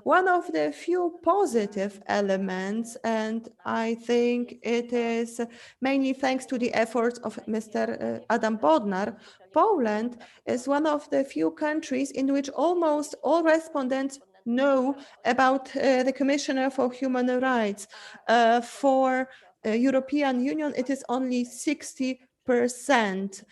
One of the few positive elements, and I think it is mainly thanks to the efforts of Mr. Adam Bodnar, Poland is one of the few countries in which almost all respondents know about the Commissioner for Human Rights. For European Union, it is only 60%.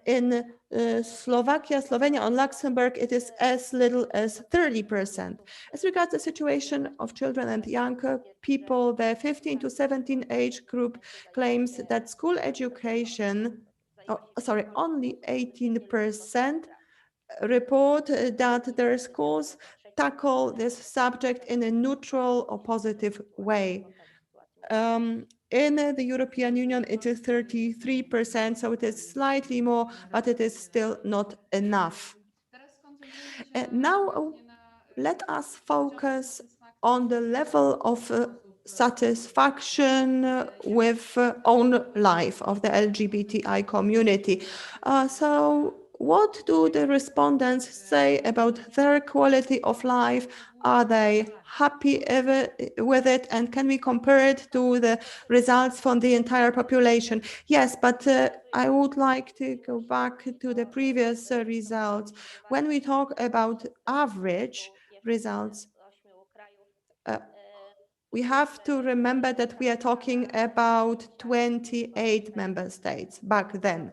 In Slovakia, Slovenia, and Luxembourg, it is as little as 30%. As regards the situation of children and young people, the 15 to 17 age group claims that school education, only 18% report that their schools tackle this subject in a neutral or positive way. In the European Union, it is 33%, so it is slightly more, but it is still not enough. Now, let us focus on the level of satisfaction with own life of the LGBTI community. So what do the respondents say about their quality of life? Are they happy with it? And can we compare it to the results from the entire population? Yes, but I would like to go back to the previous results. When we talk about average results, uh, we have to remember that we are talking about 28 member states back then,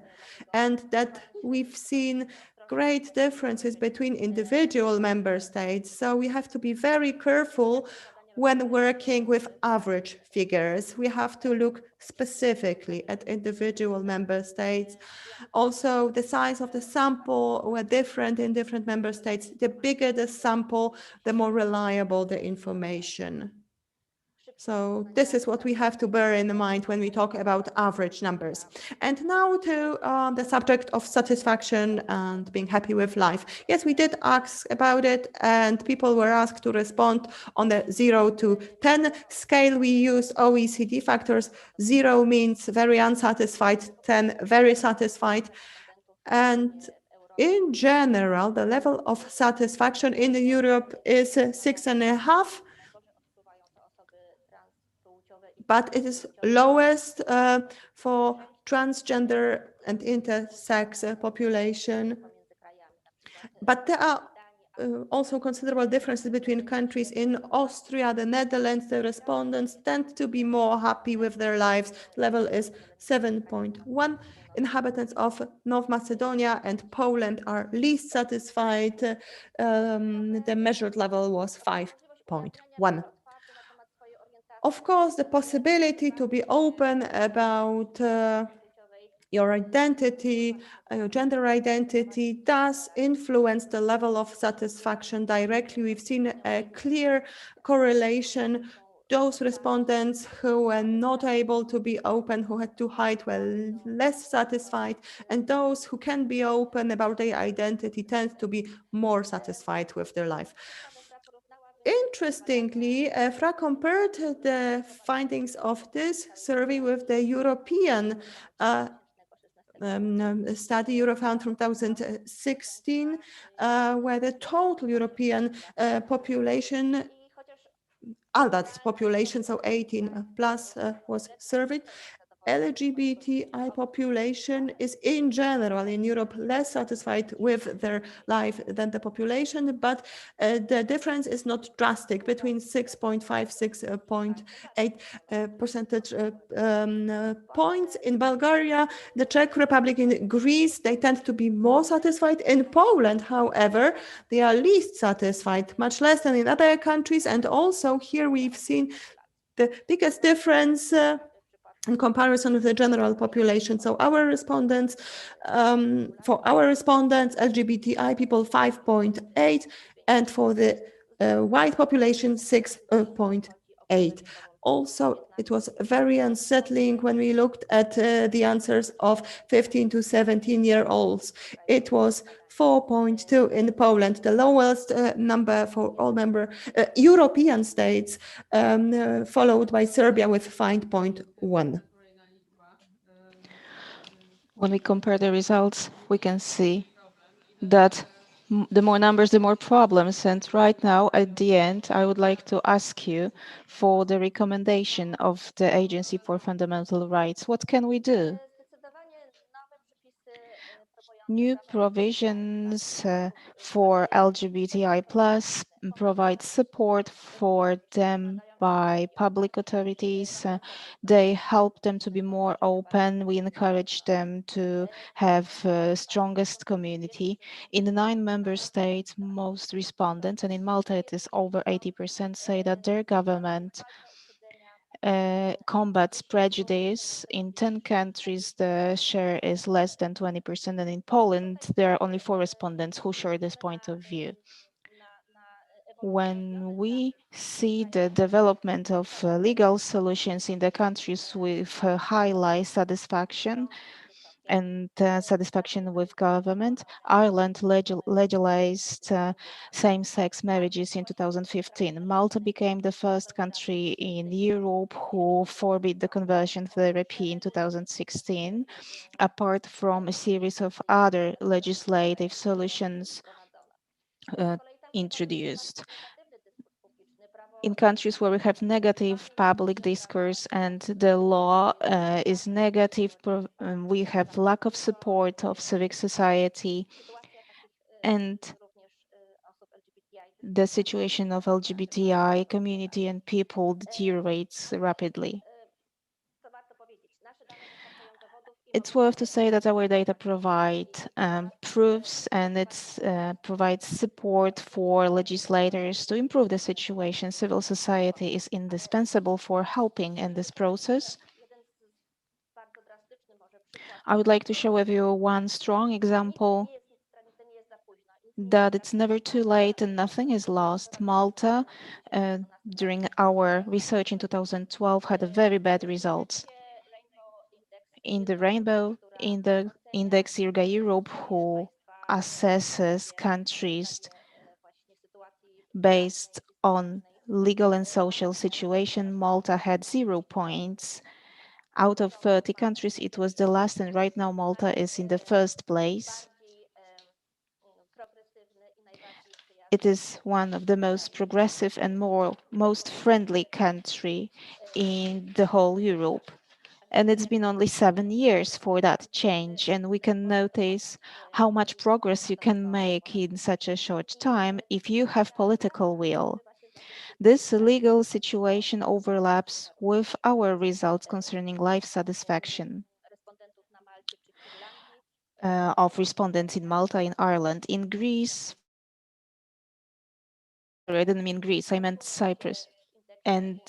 and that we've seen great differences between individual member states. So we have to be very careful when working with average figures. We have to look specifically at individual member states. Also, the size of the sample were different in different member states. The bigger the sample, the more reliable the information. So this is what we have to bear in mind when we talk about average numbers. And now to the subject of satisfaction and being happy with life. Yes, we did ask about it, and people were asked to respond on the 0 to 10 scale. We used OECD factors. 0 means very unsatisfied, 10 very satisfied. And in general, the level of satisfaction in Europe is 6.5, but it is lowest for transgender and intersex population. But there are also considerable differences between countries. In Austria, the Netherlands, the respondents tend to be more happy with their lives. The level is 7.1. Inhabitants of North Macedonia and Poland are least satisfied. The measured level was 5.1. Of course, the possibility to be open about your identity, your gender identity does influence the level of satisfaction directly. We've seen a clear correlation. Those respondents who were not able to be open, who had to hide, were less satisfied, and those who can be open about their identity tend to be more satisfied with their life. Interestingly, EFRA compared the findings of this survey with the European study Eurofound from 2016, where the total European population, adult population, so 18 plus, was surveyed. LGBTI population is in general in Europe less satisfied with their life than the population, but the difference is not drastic, between 6.5, 6.8 percentage points. In Bulgaria, the Czech Republic, in Greece, they tend to be more satisfied. In Poland, however, they are least satisfied, much less than in other countries. And also here we've seen the biggest difference in comparison with the general population. So our respondents, LGBTI people 5.8, and for the white population 6.8. Also, it was very unsettling when we looked at the answers of 15 to 17-year-olds. It was 4.2 in Poland, the lowest number for all member European states, followed by Serbia with 5.1. When we compare the results, we can see that the more numbers, the more problems. And right now, at the end, I would like to ask you for the recommendation of the Agency for Fundamental Rights. What can we do? New provisions for LGBTI plus provide support for them by public authorities. They help them to be more open. We encourage them to have strongest community. In the 9 member states, most respondents, and in Malta it is over 80%, say that their government combats prejudice. In 10 countries, the share is less than 20%, and in Poland, there are only 4 respondents who share this point of view. When we see the development of legal solutions in the countries with high life satisfaction, and satisfaction with government. Ireland legalized same-sex marriages in 2015. Malta became the first country in Europe who forbid the conversion therapy in 2016, apart from a series of other legislative solutions uh, introduced. In countries where we have negative public discourse and the law is negative, we have lack of support of civic society, and the situation of LGBTI community and people deteriorates rapidly. It's worth to say that our data provide proofs, and it provides support for legislators to improve the situation. Civil society is indispensable for helping in this process. I would like to share with you one strong example that it's never too late and nothing is lost. Malta, during our research in 2012, had a very bad results. In the Rainbow in the Index IRGA Europe, who assesses countries based on legal and social situation, Malta had 0 points. Out of 30 countries, it was the last, and right now Malta is in the first place. It is one of the most progressive and most friendly country in the whole Europe. And it's been only 7 years for that change, and we can notice how much progress you can make in such a short time if you have political will. This legal situation overlaps with our results concerning life satisfaction of respondents in Malta and Ireland. In Greece, sorry, I didn't mean Greece, I meant Cyprus. And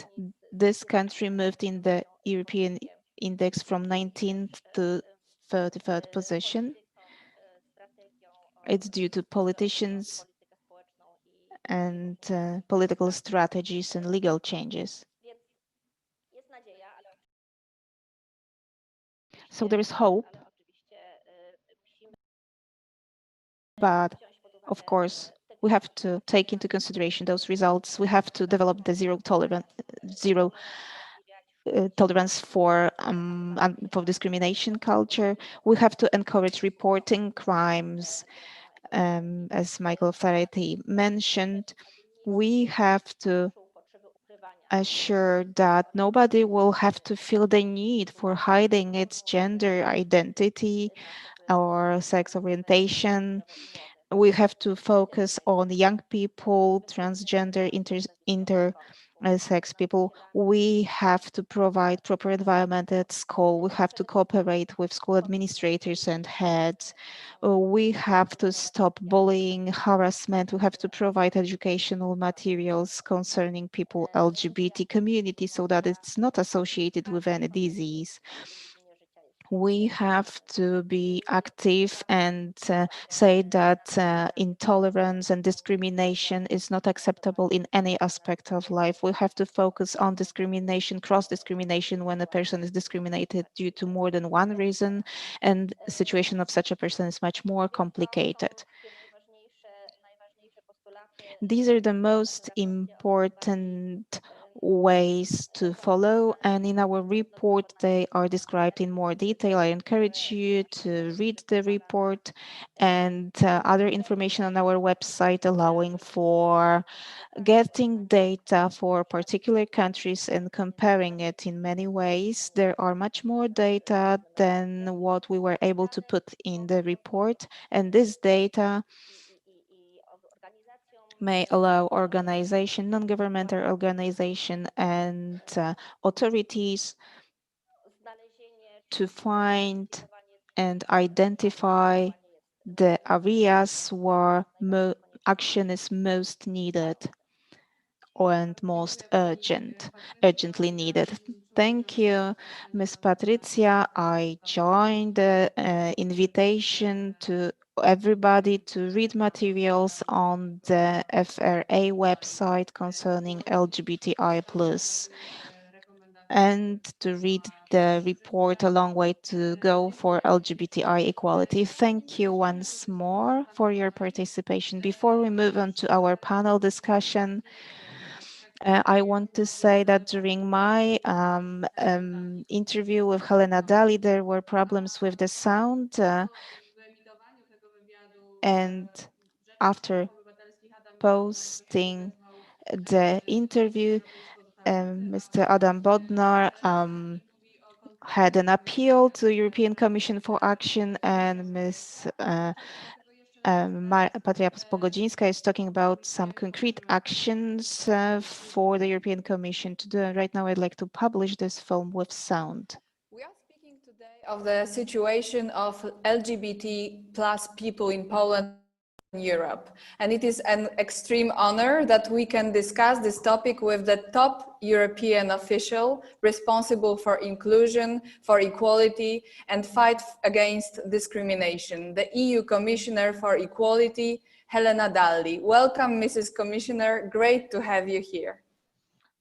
this country moved in the European index from 19th to 33rd position. It's due to politicians and political strategies and legal changes. So there is hope, but of course, we have to take into consideration those results. We have to develop the zero tolerance for discrimination culture. We have to encourage reporting crimes. As Michael Faraday mentioned, we have to assure that nobody will have to feel the need for hiding its gender identity or sex orientation. We have to focus on young people, transgender, intersex people. We have to provide proper environment at school. We have to cooperate with school administrators and heads. We have to stop bullying, harassment. We have to provide educational materials concerning people LGBT community so that it's not associated with any disease. We have to be active and say that intolerance and discrimination is not acceptable in any aspect of life. We have to focus on discrimination, cross-discrimination, when a person is discriminated due to more than one reason, and the situation of such a person is much more complicated. These are the most important ways to follow, and in our report they are described in more detail. I encourage you to read the report and other information on our website, allowing for getting data for particular countries and comparing it in many ways. There are much more data than what we were able to put in the report, and this data may allow organization, non-governmental organization, and authorities to find and identify the areas where action is most needed and most urgently needed. Thank you, Ms. Patricia. I joined the invitation to everybody to read materials on the FRA website concerning LGBTI plus and to read the report A Long Way to Go for LGBTI Equality. Thank you once more for your participation. Before we move on to our panel discussion, I want to say that during my interview with Helena Dali, there were problems with the sound, and after posting the interview, Mr. Adam Bodnar had an appeal to the European Commission for Action, and Ms. Patria Pogodzińska is talking about some concrete actions for the European Commission to do. Right now, I'd like to publish this film with sound. We are speaking today of the situation of LGBT plus people in Poland and Europe. And it is an extreme honor that we can discuss this topic with the top European official responsible for inclusion, for equality, and fight against discrimination, the EU Commissioner for Equality, Helena Dalli. Welcome, Mrs. Commissioner. Great to have you here.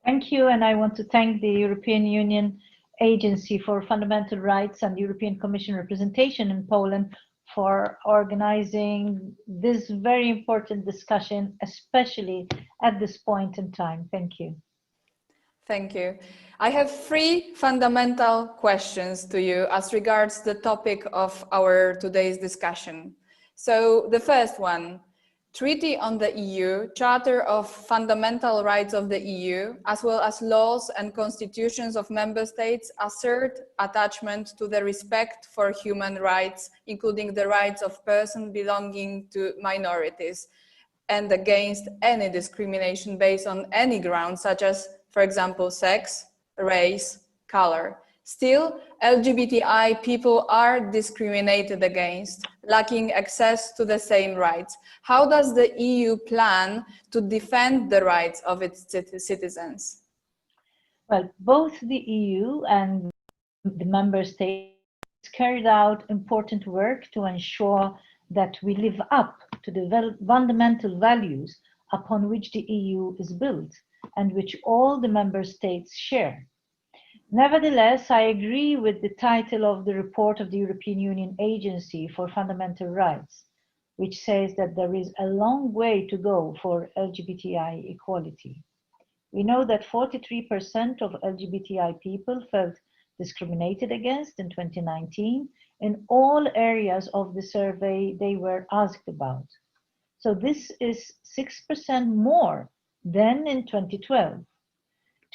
Thank you, and I want to thank the European Union Agency for Fundamental Rights and the European Commission representation in Poland for organizing this very important discussion, especially at this point in time. Thank you. Thank you. I have 3 fundamental questions to you as regards the topic of our today's discussion. So the first one, Treaty on the EU, Charter of Fundamental Rights of the EU, as well as laws and constitutions of member states assert attachment to the respect for human rights, including the rights of persons belonging to minorities, and against any discrimination based on any ground, such as, for example, sex, race, color. Still, LGBTI people are discriminated against, lacking access to the same rights. How does the EU plan to defend the rights of its citizens? Well, both the EU and the member states carried out important work to ensure that we live up to the fundamental values upon which the EU is built and which all the member states share. Nevertheless, I agree with the title of the report of the European Union Agency for Fundamental Rights, which says that there is a long way to go for LGBTI equality. We know that 43% of LGBTI people felt discriminated against in 2019 in all areas of the survey they were asked about. So this is 6% more than in 2012.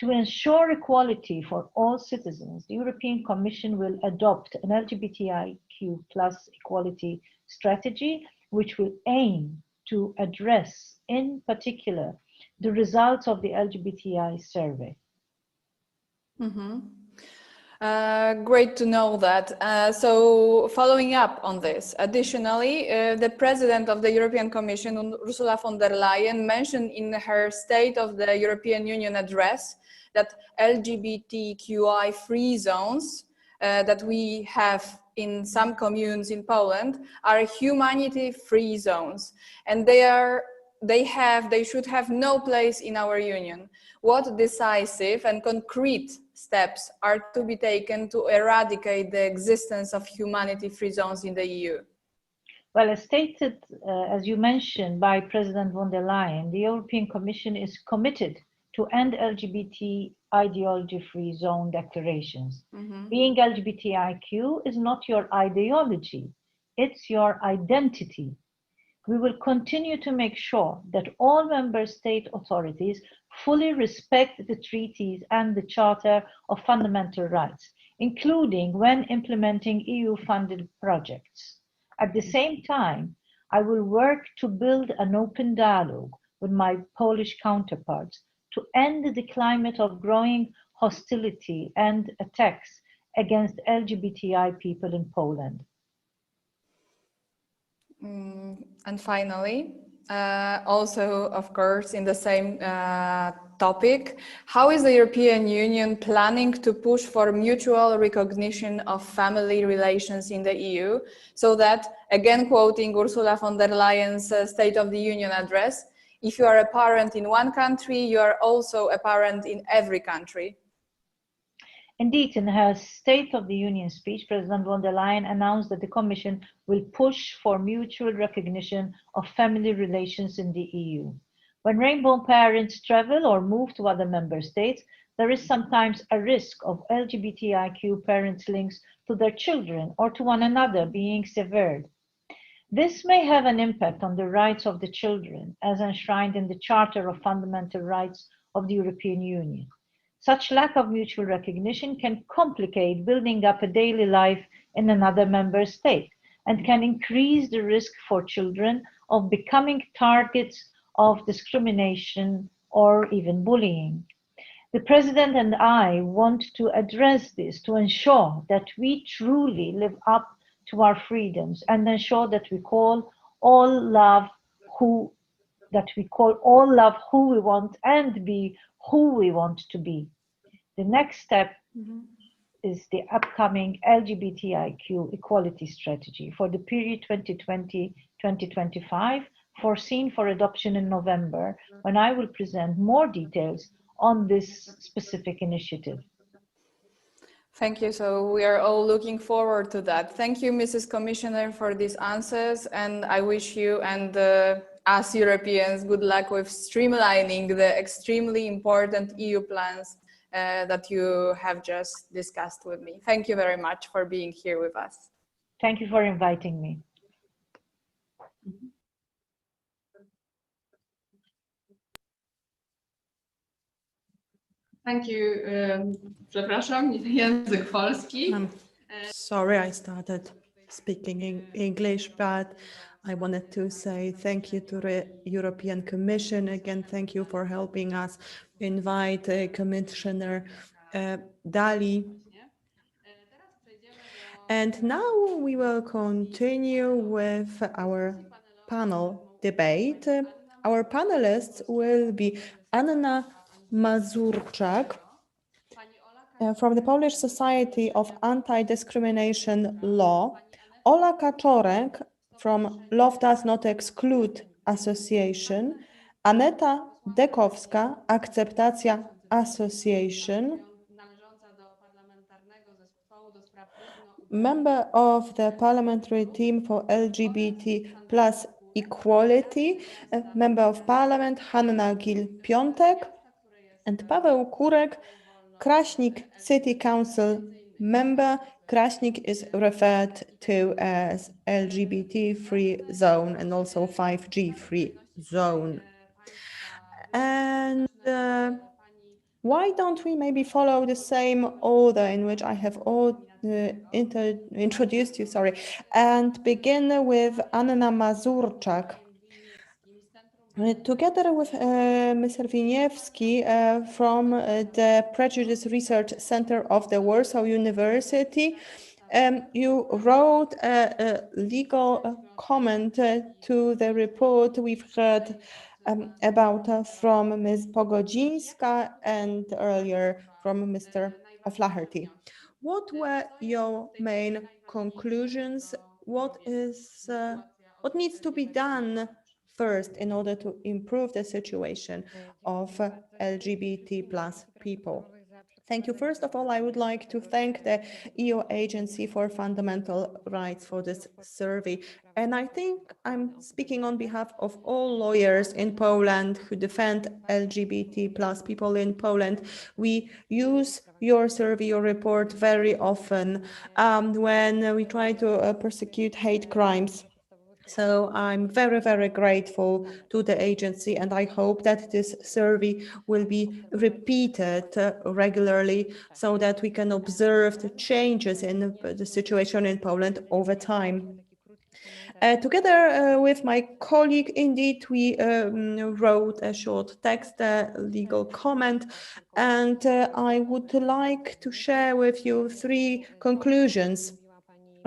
To ensure equality for all citizens, the European Commission will adopt an LGBTIQ plus equality strategy, which will aim to address, in particular, the results of the LGBTI survey. Mm-hmm. Great to know that. So following up on this, additionally, the President of the European Commission, Ursula von der Leyen, mentioned in her State of the European Union address that LGBTQI free zones that we have in some communes in Poland are humanity free zones, and they should have no place in our union. What decisive and concrete steps are to be taken to eradicate the existence of humanity free zones in the EU? Well, as stated, as you mentioned, by President von der Leyen, the European Commission is committed to end LGBT ideology-free zone declarations. Mm-hmm. Being LGBTIQ is not your ideology, it's your identity. We will continue to make sure that all member state authorities fully respect the treaties and the Charter of Fundamental Rights, including when implementing EU-funded projects. At the same time, I will work to build an open dialogue with my Polish counterparts to end the climate of growing hostility and attacks against LGBTI people in Poland. And finally, also, of course, in the same topic, how is the European Union planning to push for mutual recognition of family relations in the EU so that, again quoting Ursula von der Leyen's State of the Union address, if you are a parent in one country, you are also a parent in every country? Indeed, in her State of the Union speech, President von der Leyen announced that the Commission will push for mutual recognition of family relations in the EU. When rainbow parents travel or move to other member states, there is sometimes a risk of LGBTIQ parents' links to their children or to one another being severed. This may have an impact on the rights of the children, as enshrined in the Charter of Fundamental Rights of the European Union. Such lack of mutual recognition can complicate building up a daily life in another member state and can increase the risk for children of becoming targets of discrimination or even bullying. The President and I want to address this to ensure that we truly live up to our freedoms and ensure that we call all love who we want and be who we want to be. The next step is the upcoming LGBTIQ equality strategy for the period 2020-2025, foreseen for adoption in November, when I will present more details on this specific initiative. Thank you. So we are all looking forward to that. Thank you, Mrs. Commissioner, for these answers. And I wish you and us Europeans good luck with streamlining the extremely important EU plans that you have just discussed with me. Thank you very much for being here with us. Thank you for inviting me. Thank you. Przepraszam, język polski. Sorry, I started speaking in English, but I wanted to say thank you to the European Commission. Again, thank you for helping us invite Commissioner Dalli. And now we will continue with our panel debate. Our panelists will be Anna Mazurczak from the Polish Society of Anti-Discrimination Law, Ola Kaczorek from Love Does Not Exclude Association, Aneta Dekowska, Akceptacja Association, member of the parliamentary team for LGBT plus equality, member of parliament Hanna Gil-Piątek, and Paweł Kurek, Kraśnik City Council member. Kraśnik is referred to as LGBT free zone and also 5G free zone. And why don't we maybe follow the same order in which I have introduced you, and begin with Anna Mazurczak. Together with Mr. Winiewski from the Prejudice Research Center of the Warsaw University, you wrote a legal comment to the report we've heard about from Ms. Pogodzińska and earlier from Mr. Flaherty. What were your main conclusions? What needs to be done first in order to improve the situation of LGBT plus people? Thank you. First of all, I would like to thank the EU Agency for Fundamental Rights for this survey. And I think I'm speaking on behalf of all lawyers in Poland who defend LGBT plus people in Poland. We use your survey, your report very often when we try to persecute hate crimes. So I'm very, very grateful to the agency, and I hope that this survey will be repeated regularly so that we can observe the changes in the situation in Poland over time. Together with my colleague, indeed, we wrote a short text, a legal comment, and I would like to share with you 3 conclusions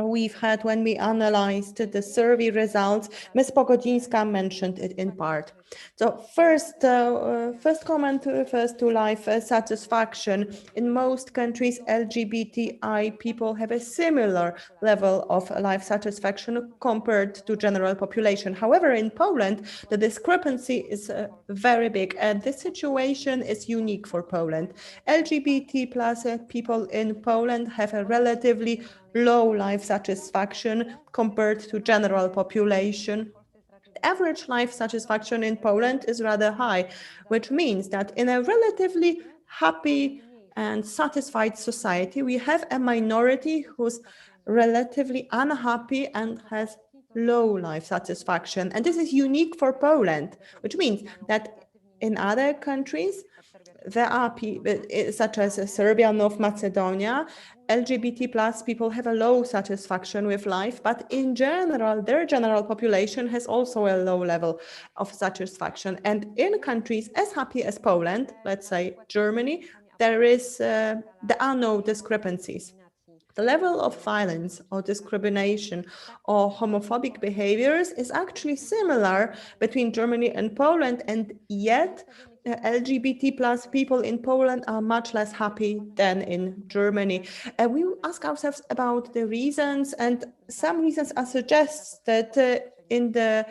we've had when we analyzed the survey results. Ms. Pogodzińska mentioned it in part. So first comment refers to life satisfaction. In most countries, LGBTI people have a similar level of life satisfaction compared to general population. However, in Poland, the discrepancy is very big, and this situation is unique for Poland. LGBT plus people in Poland have a relatively low life satisfaction compared to general population. Average life satisfaction in Poland is rather high, which means that in a relatively happy and satisfied society, we have a minority who's relatively unhappy and has low life satisfaction. And this is unique for Poland, which means that in other countries, there are people such as Serbia, North Macedonia, LGBT plus people have a low satisfaction with life, but in general, their general population has also a low level of satisfaction. And in countries as happy as Poland, let's say Germany, there are no discrepancies. The level of violence or discrimination or homophobic behaviors is actually similar between Germany and Poland, and yet LGBT plus people in Poland are much less happy than in Germany. We ask ourselves about the reasons, and some reasons are suggested in the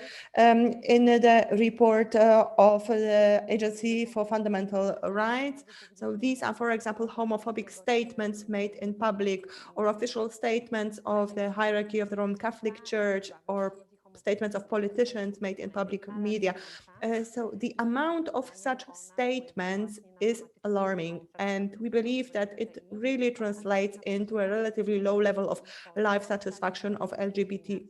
report of the Agency for Fundamental Rights. So these are, for example, homophobic statements made in public or official statements of the hierarchy of the Roman Catholic Church or statements of politicians made in public media. So the amount of such statements is alarming, and we believe that it really translates into a relatively low level of life satisfaction of LGBT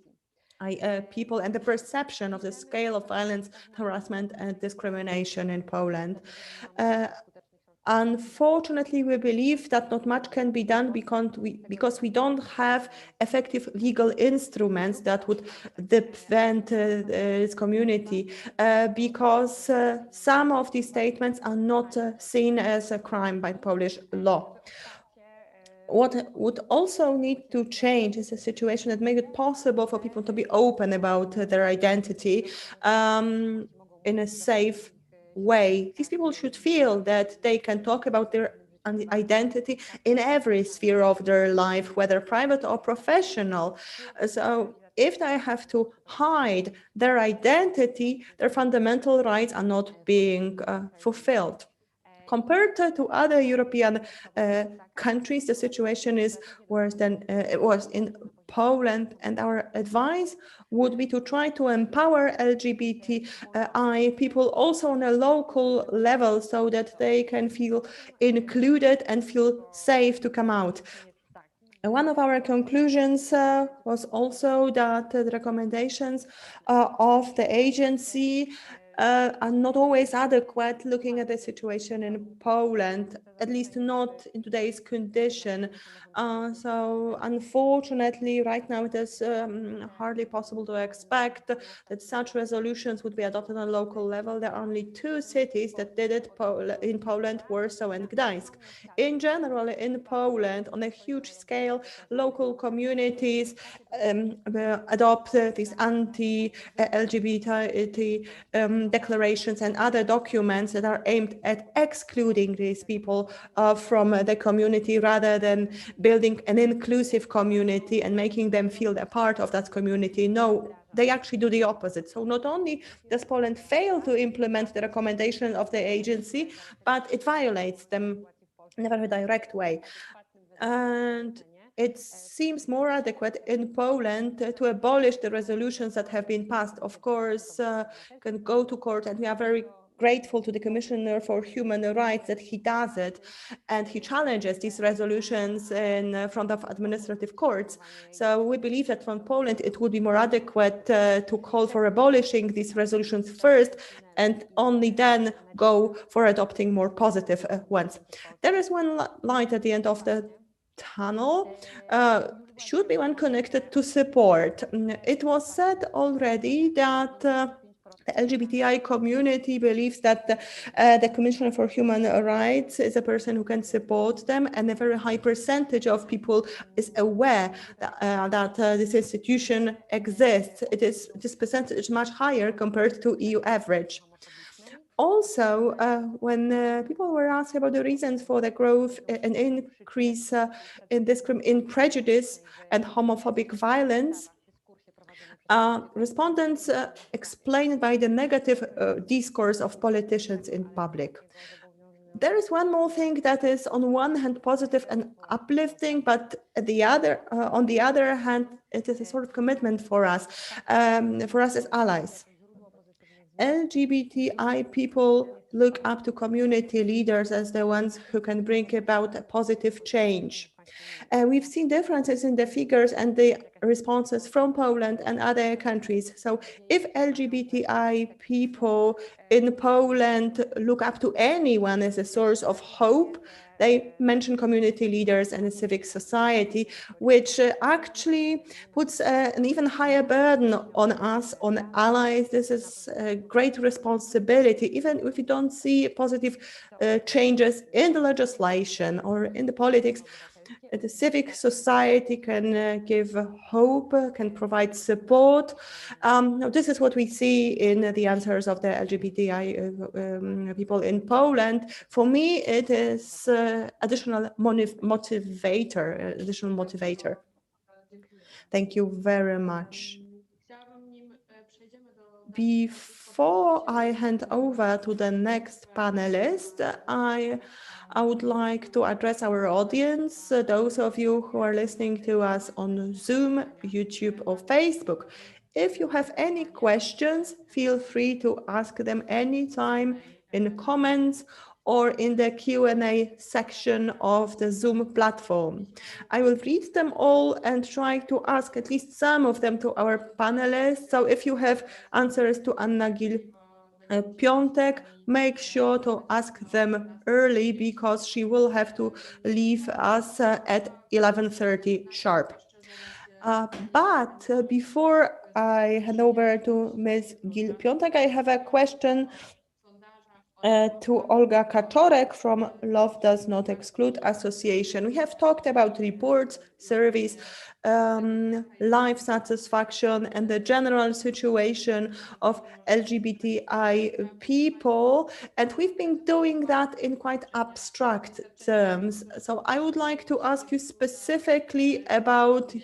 people and the perception of the scale of violence, harassment, and discrimination in Poland. Unfortunately, we believe that not much can be done because we don't have effective legal instruments that would defend this community, because some of these statements are not seen as a crime by Polish law. What would also need to change is a situation that makes it possible for people to be open about their identity in a safe way. These people should feel that they can talk about their identity in every sphere of their life, whether private or professional. So if they have to hide their identity, their fundamental rights are not being fulfilled. Compared to other European countries, the situation is worse than it was in Poland, and our advice would be to try to empower LGBTI people also on a local level so that they can feel included and feel safe to come out. One of our conclusions was also that the recommendations of the agency are not always adequate looking at the situation in Poland, at least not in today's condition. So unfortunately, right now it is hardly possible to expect that such resolutions would be adopted on a local level. There are only two cities that did it in Poland, Warsaw and Gdańsk. In general, in Poland, on a huge scale, local communities adopt these anti-LGBT declarations and other documents that are aimed at excluding these people from the community rather than building an inclusive community and making them feel a part of that community. No, they actually do the opposite. So not only does Poland fail to implement the recommendation of the agency, but it violates them in a very direct way. And it seems more adequate in Poland to abolish the resolutions that have been passed. Of course, can go to court, and we are very grateful to the Commissioner for Human Rights that he does it, and he challenges these resolutions in front of administrative courts. So we believe that from Poland, it would be more adequate to call for abolishing these resolutions first, and only then go for adopting more positive ones. There is one light at the end of the tunnel, should be one connected to support. It was said already that The LGBTI community believes that the Commissioner for Human Rights is a person who can support them, and a very high percentage of people is aware that this institution exists. This percentage much higher compared to EU average. Also, when people were asked about the reasons for the growth and increase in prejudice and homophobic violence, respondents explained by the negative discourse of politicians in public. There is one more thing that is on one hand positive and uplifting, but on the other hand, it is a sort of commitment for us as allies. LGBTI people look up to community leaders as the ones who can bring about a positive change. We've seen differences in the figures and the responses from Poland and other countries. So if LGBTI people in Poland look up to anyone as a source of hope, they mention community leaders and a civic society, which actually puts an even higher burden on us, on allies. This is a great responsibility, even if we don't see positive changes in the legislation or in the politics. The civic society can give hope, can provide support. Now this is what we see in the answers of the LGBTI people in Poland. For me, it is additional motivator. Thank you very much. Before I hand over to the next panelist, I would like to address our audience, those of you who are listening to us on Zoom, YouTube, or Facebook. If you have any questions, feel free to ask them anytime in comments or in the Q&A section of the Zoom platform. I will read them all and try to ask at least some of them to our panelists. So if you have answers to Anna Gil Piątek, make sure to ask them early because she will have to leave us at 11:30 sharp. But before I hand over to Ms. Gil Piątek, I have a question to Olga Kaczorek from Love Does Not Exclude Association. We have talked about reports, surveys, life satisfaction, and the general situation of LGBTI people, and we've been doing that in quite abstract terms. So I would like to ask you specifically about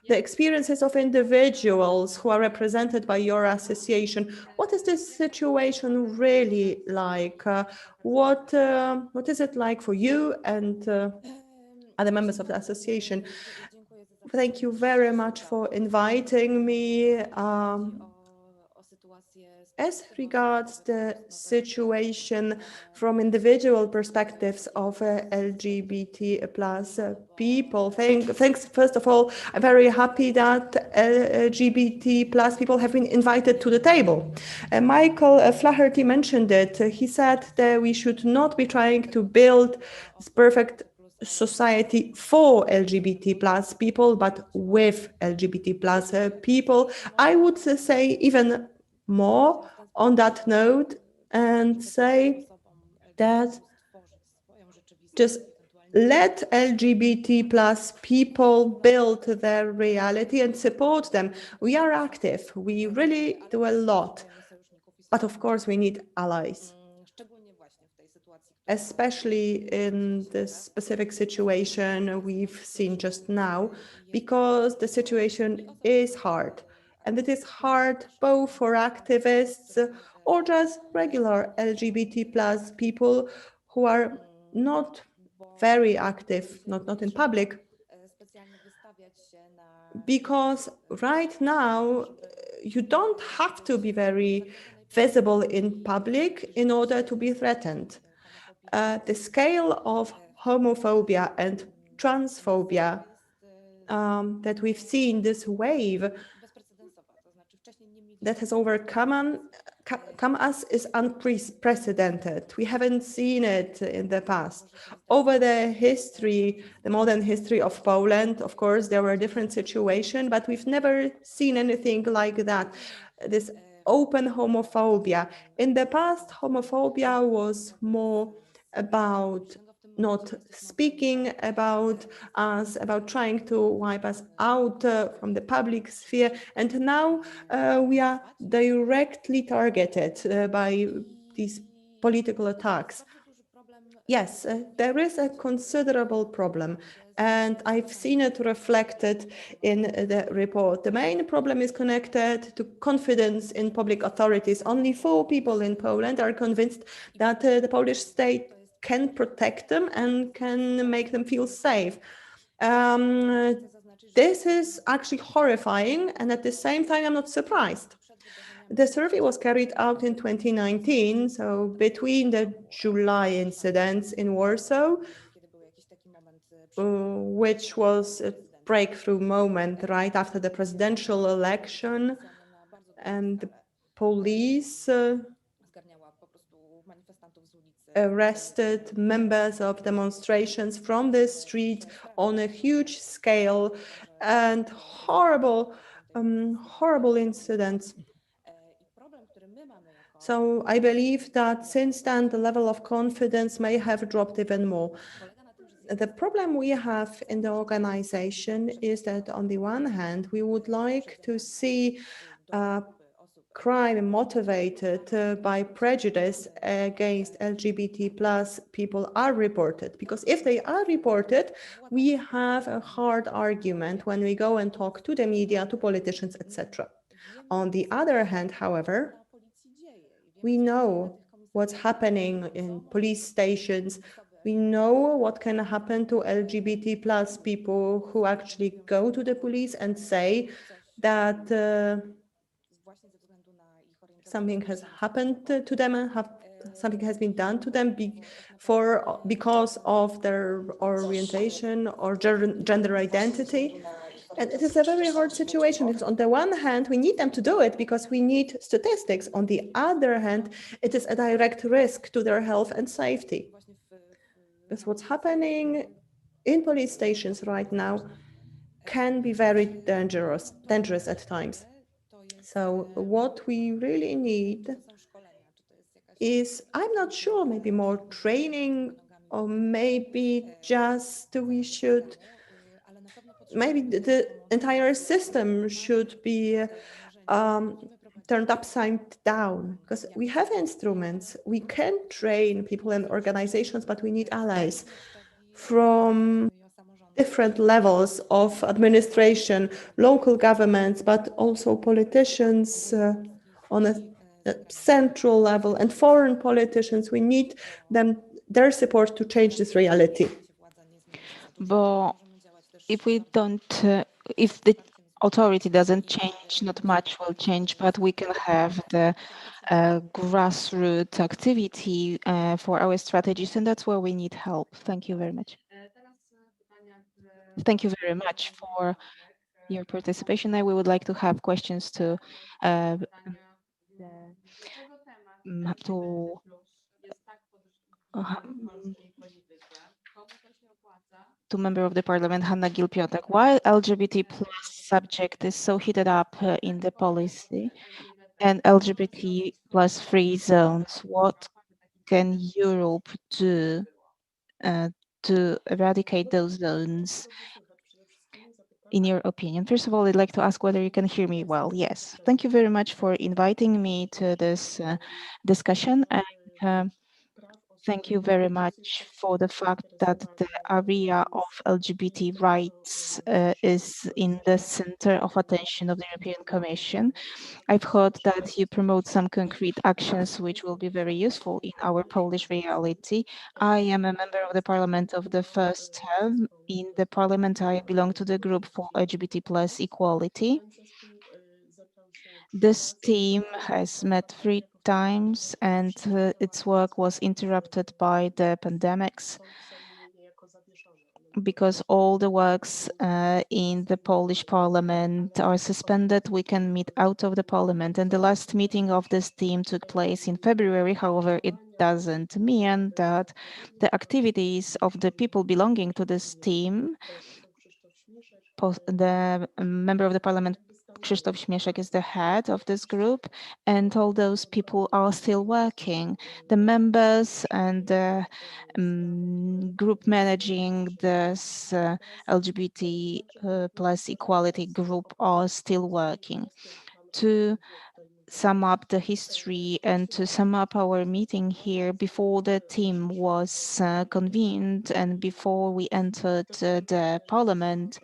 the experiences of individuals who are represented by your association. What is this situation really like? What is it like for you and other members of the association? Thank you very much for inviting me. As regards the situation from individual perspectives of LGBT plus people, thanks first of all, I'm very happy that LGBT plus people have been invited to the table. Michael Flaherty mentioned it. He said that we should not be trying to build this perfect society for LGBT plus people, but with LGBT plus people. I would say even more on that note and say that just let LGBT plus people build their reality and support them. We are active. We really do a lot. But of course, we need allies, especially in this specific situation we've seen just now, because the situation is hard. And it is hard both for activists or just regular LGBT plus people who are not very active, not in public, because right now you don't have to be very visible in public in order to be threatened. The scale of homophobia and transphobia that we've seen, this wave that has overcome us, is unprecedented. We haven't seen it in the past. Over the modern history of Poland, of course, there were different situations, but we've never seen anything like that. This open homophobia. In the past, homophobia was more about not speaking about us, about trying to wipe us out from the public sphere. And now we are directly targeted by these political attacks. Yes, there is a considerable problem, and I've seen it reflected in the report. The main problem is connected to confidence in public authorities. Only 4 people in Poland are convinced that the Polish state can protect them and can make them feel safe. This is actually horrifying, and at the same time, I'm not surprised. The survey was carried out in 2019, so between the July incidents in Warsaw, which was a breakthrough moment right after the presidential election, and the police arrested members of demonstrations from the street on a huge scale, and horrible incidents. So I believe that since then, the level of confidence may have dropped even more. The problem we have in the organization is that on the one hand, we would like to see crime motivated by prejudice against LGBT plus people are reported. Because if they are reported, we have a hard argument when we go and talk to the media, to politicians, etc. On the other hand, however, we know what's happening in police stations. We know what can happen to LGBT plus people who actually go to the police and say that something has happened to them and something has been done to them because of their orientation or gender identity. And it is a very hard situation because on the one hand, we need them to do it because we need statistics. On the other hand, it is a direct risk to their health and safety. Because what's happening in police stations right now can be very dangerous at times. So what we really need is, I'm not sure, maybe more training, or maybe just we should, maybe the entire system should be turned upside down, because we have instruments, we can train people and organizations, but we need allies from different levels of administration, local governments, but also politicians on a central level and foreign politicians. We need their support to change this reality. But if we don't, if the authority doesn't change, not much will change, but we can have the grassroots activity for our strategies, and that's where we need help. Thank you very much. Thank you very much for your participation. Now we would like to have questions to to Member of the Parliament Hanna Gill-Piątek. Why LGBT plus subject is so heated up in the policy and LGBT plus free zones? What can Europe do to eradicate those zones, in your opinion? First of all, I'd like to ask whether you can hear me well. Yes. Thank you very much for inviting me to this discussion. And thank you very much for the fact that the area of LGBT rights is in the center of attention of the European Commission. I've heard that you promote some concrete actions which will be very useful in our Polish reality. I am a member of the parliament of the first term. In the parliament, I belong to the group for LGBT plus equality. This team has met 3 times and its work was interrupted by the pandemics because all the works in the Polish parliament are suspended. We can meet out of the parliament, and the last meeting of this team took place in February. However, it doesn't mean that the activities of the people belonging to this team, the member of the parliament Krzysztof Śmieszek is the head of this group, and all those people are still working. The members and the group managing this LGBT plus equality group are still working. To sum up the history and to sum up our meeting here, before the team was convened and before we entered the parliament,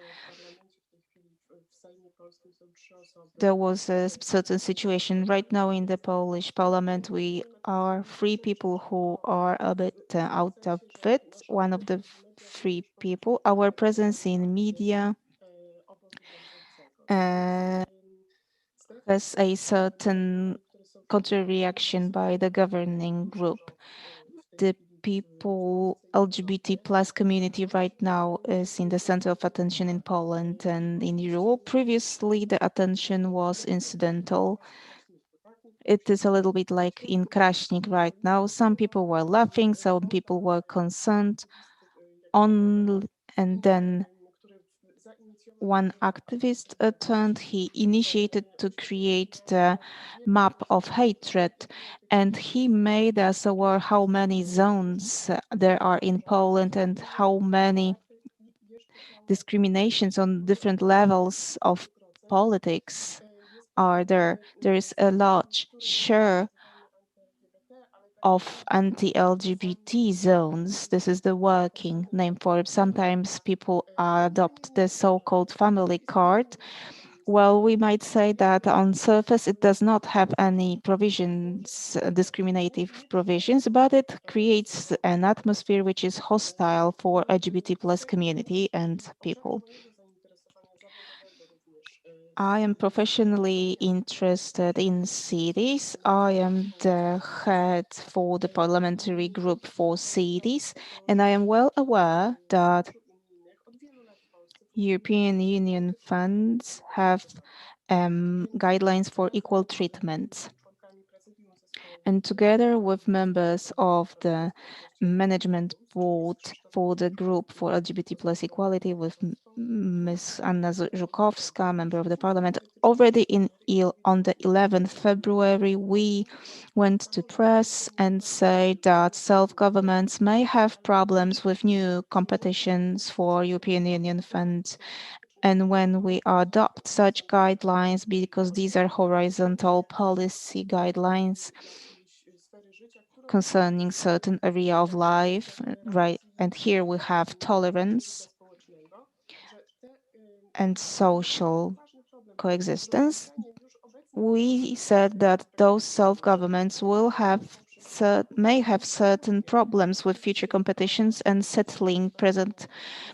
there was a certain situation. Right now in the Polish parliament, we are three people who are a bit out of it. One of the three people. Our presence in media has a certain counter-reaction by the governing group. The people, LGBT plus community right now is in the center of attention in Poland and in Europe. Previously, the attention was incidental. It is a little bit like in Kraśnik right now. Some people were laughing, some people were concerned on, and then one activist turned, he initiated to create the map of hatred, and he made us aware how many zones there are in Poland and how many discriminations on different levels of politics are there. There is a large share of anti-LGBT zones. This is the working name for it. Sometimes people adopt the so-called family card. Well, we might say that on surface it does not have any provisions, discriminative provisions, but it creates an atmosphere which is hostile for LGBT plus community and people. I am professionally interested in cities. I am the head for the parliamentary group for cities, and I am well aware that European Union funds have guidelines for equal treatment. And together with members of the management board for the group for LGBT plus equality, with Ms. Anna Żukowska, member of the parliament, already on the 11th February, we went to press and say that self-governments may have problems with new competitions for European Union funds. And when we adopt such guidelines, because these are horizontal policy guidelines concerning certain area of life, right? And here we have tolerance and social coexistence. We said that those self-governments may have certain problems with future competitions and settling present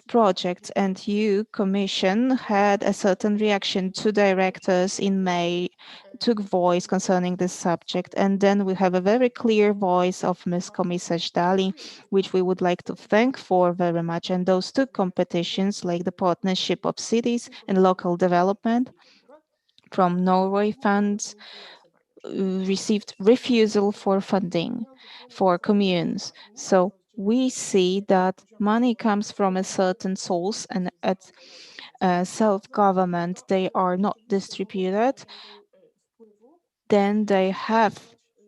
projects, and you, Commission, had a certain reaction. Two directors in May took voice concerning this subject, and then we have a very clear voice of Ms. Komisarz Dali, which we would like to thank for very much. And those two competitions, like the Partnership of Cities and Local Development from Norway funds, received refusal for funding for communes. So we see that money comes from a certain source, and at self-government they are not distributed, then they have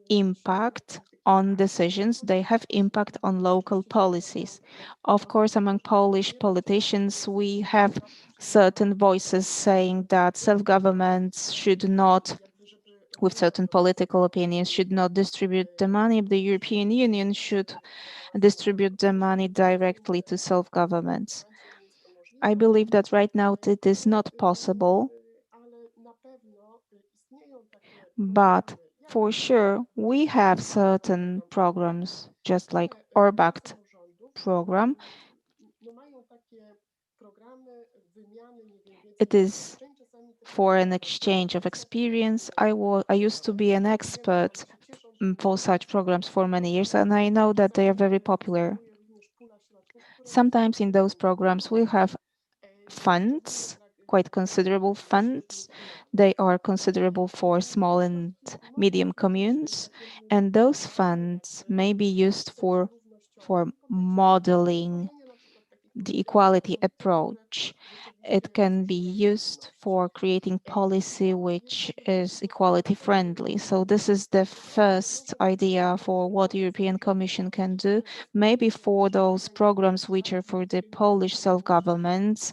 impact on decisions, they have impact on local policies. Of course, among Polish politicians, we have certain voices saying that self-governments should not, with certain political opinions, should not distribute the money. The European Union should distribute the money directly to self-governments. I believe that right now it is not possible, but for sure we have certain programs, just like ORBACT program. It is for an exchange of experience. I used to be an expert for such programs for many years, and I know that they are very popular. Sometimes in those programs we have funds, quite considerable funds. They are considerable for small and medium communes, and those funds may be used for modeling the equality approach. it can be used for creating policy which is equality friendly. So this is the first idea for what European Commission can do. Maybe for those programs which are for the Polish self-governments,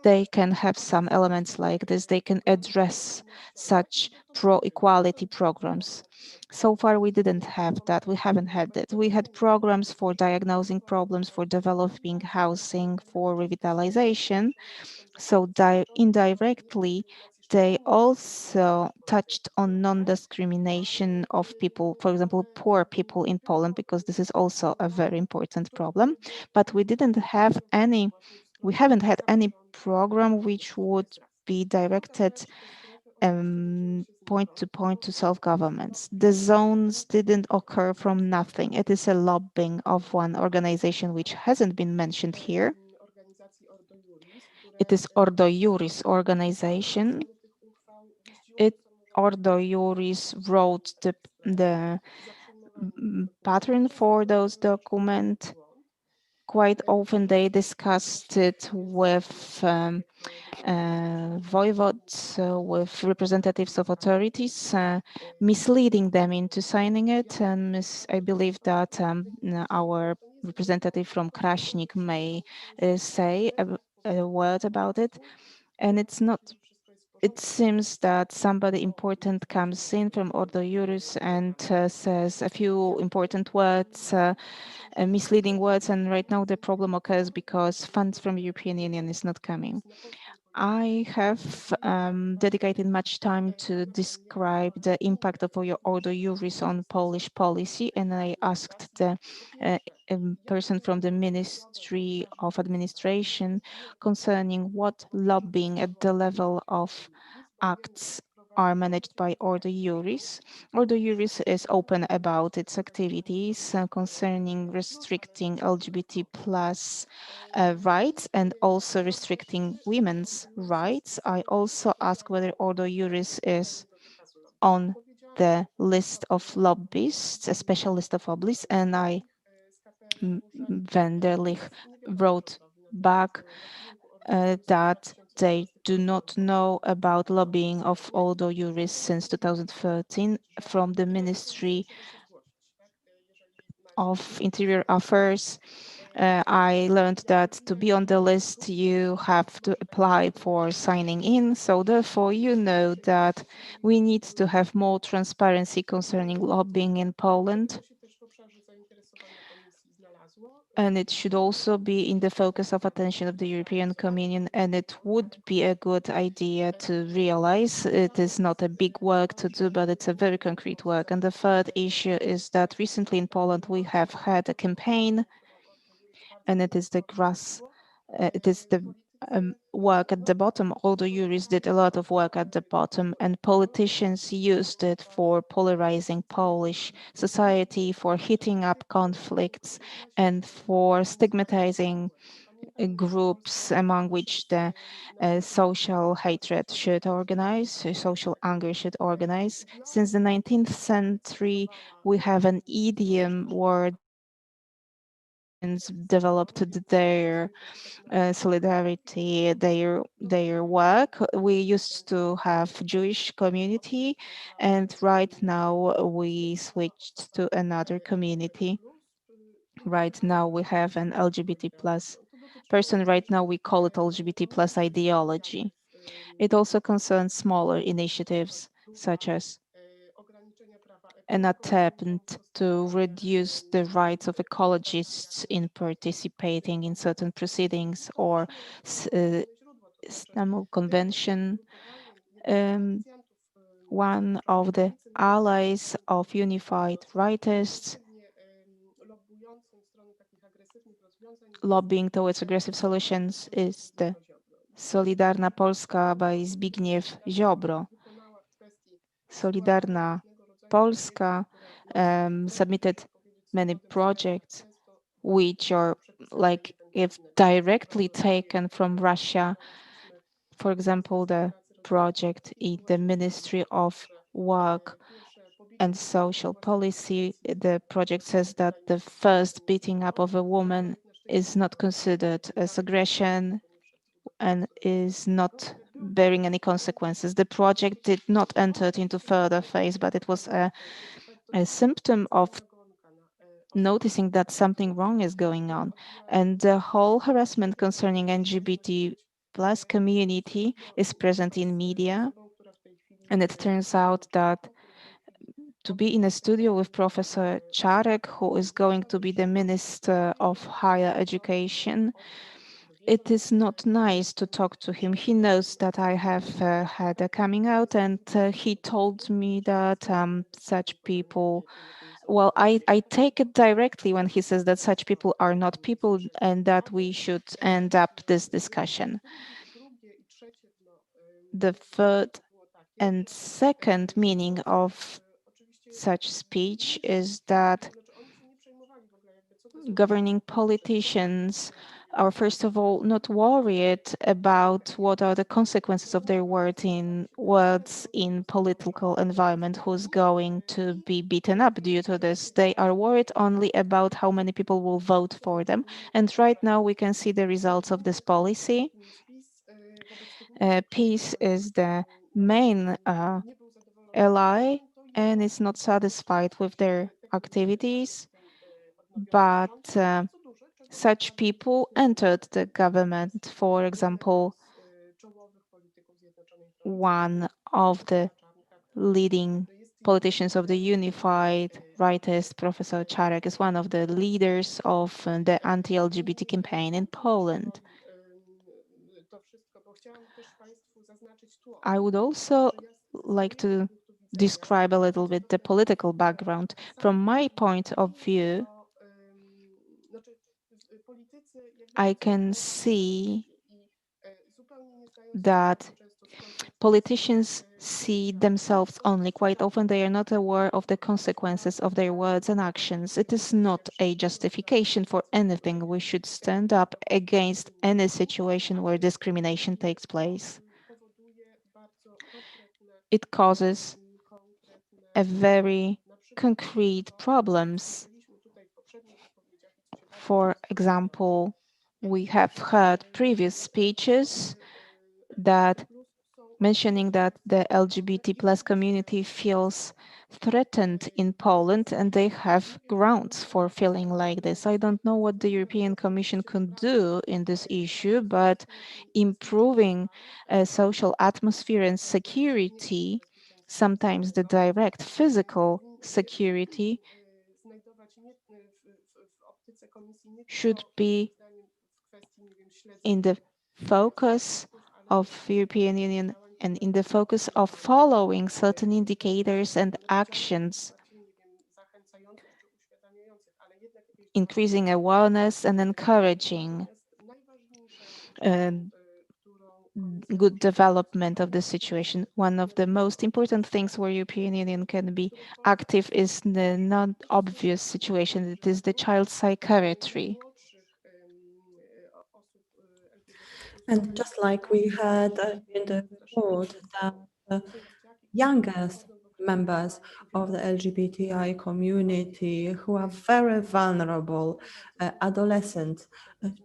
they can have some elements like this. They can address such pro-equality programs. So far, we didn't have that. We haven't had that. We had programs for diagnosing problems, for developing housing, for revitalization. So indirectly, they also touched on non-discrimination of people, for example, poor people in Poland, because this is also a very important problem. But we haven't had any program which would be directed point to self-governments. The zones didn't occur from nothing. It is a lobbying of one organization which hasn't been mentioned here. It is Ordo Iuris organization. Ordo Iuris wrote the pattern for those documents. Quite often they discussed it with voivodes, with representatives of authorities, misleading them into signing it. And I believe that our representative from Kraśnik may say a word about it. And it seems that somebody important comes in from Ordo Iuris and says a few important words, misleading words, and right now the problem occurs because funds from European Union is not coming. I have dedicated much time to describe the impact of your Ordo Iuris on Polish policy, and I asked the person from the Ministry of Administration concerning what lobbying at the level of acts are managed by Ordo Iuris. Ordo Iuris is open about its activities concerning restricting LGBT plus rights and also restricting women's rights. I also ask whether Ordo Iuris is on the list of lobbyists, a special list of lobbyists, and Van der Lich wrote back that they do not know about lobbying of Ordo Iuris since 2013 from the Ministry of Interior Affairs. I learned that to be on the list, you have to apply for signing in. So therefore, you know that we need to have more transparency concerning lobbying in Poland. And it should also be in the focus of attention of the European Commission, and it would be a good idea to realize it is not a big work to do, but it's a very concrete work. And the third issue is that recently in Poland, we have had a campaign, and it is the work at the bottom. Although Juris did a lot of work at the bottom, and politicians used it for polarizing Polish society, for heating up conflicts, and for stigmatizing groups among which the social hatred should organize, social anger should organize. Since the 19th century, we have an idiom where developed their solidarity, their work. We used to have Jewish community, and right now we switched to another community. Right now we have an LGBT plus person. Right now we call it LGBT plus ideology. It also concerns smaller initiatives such as an attempt to reduce the rights of ecologists in participating in certain proceedings, or Istanbul Convention. One of the allies of unified rightists lobbying towards aggressive solutions is the Solidarna Polska by Zbigniew Ziobro. Solidarna Polska submitted many projects which are like if directly taken from Russia. For example, the project in the Ministry of Work and Social Policy, the project says that the first beating up of a woman is not considered as aggression. and is not bearing any consequences. The project did not enter into further phase, but it was a symptom of noticing that something wrong is going on. And the whole harassment concerning LGBT plus community is present in media. And it turns out that to be in a studio with Professor Czarek, who is going to be the Minister of Higher Education, it is not nice to talk to him. He knows that I have had a coming out, and he told me that such people, well, I take it directly when he says that such people are not people and that we should end up this discussion. The third and second meaning of such speech is that governing politicians are, first of all, not worried about what are the consequences of their words in political environment, who's going to be beaten up due to this. They are worried only about how many people will vote for them. And right now we can see the results of this policy. Peace is the main ally and is not satisfied with their activities, but such people entered the government. For example, one of the leading politicians of the Unified Rightist, Professor Czarek, is one of the leaders of the anti-LGBT campaign in Poland. I would also like to describe a little bit the political background. From my point of view, I can see that politicians see themselves only. Quite often they are not aware of the consequences of their words and actions. It is not a justification for anything. We should stand up against any situation where discrimination takes place. It causes a very concrete problems. For example, we have heard previous speeches that mentioning that the LGBT plus community feels threatened in Poland, and they have grounds for feeling like this. I don't know what the European Commission can do in this issue, but improving a social atmosphere and security, sometimes the direct physical security, should be in the focus of European Union and in the focus of following certain indicators and actions, increasing awareness and encouraging good development of the situation. One of the most important things where European Union can be active is the non-obvious situation. It is the child psychiatry. And just like we had in the report that the youngest members of the LGBTI community who are very vulnerable, adolescent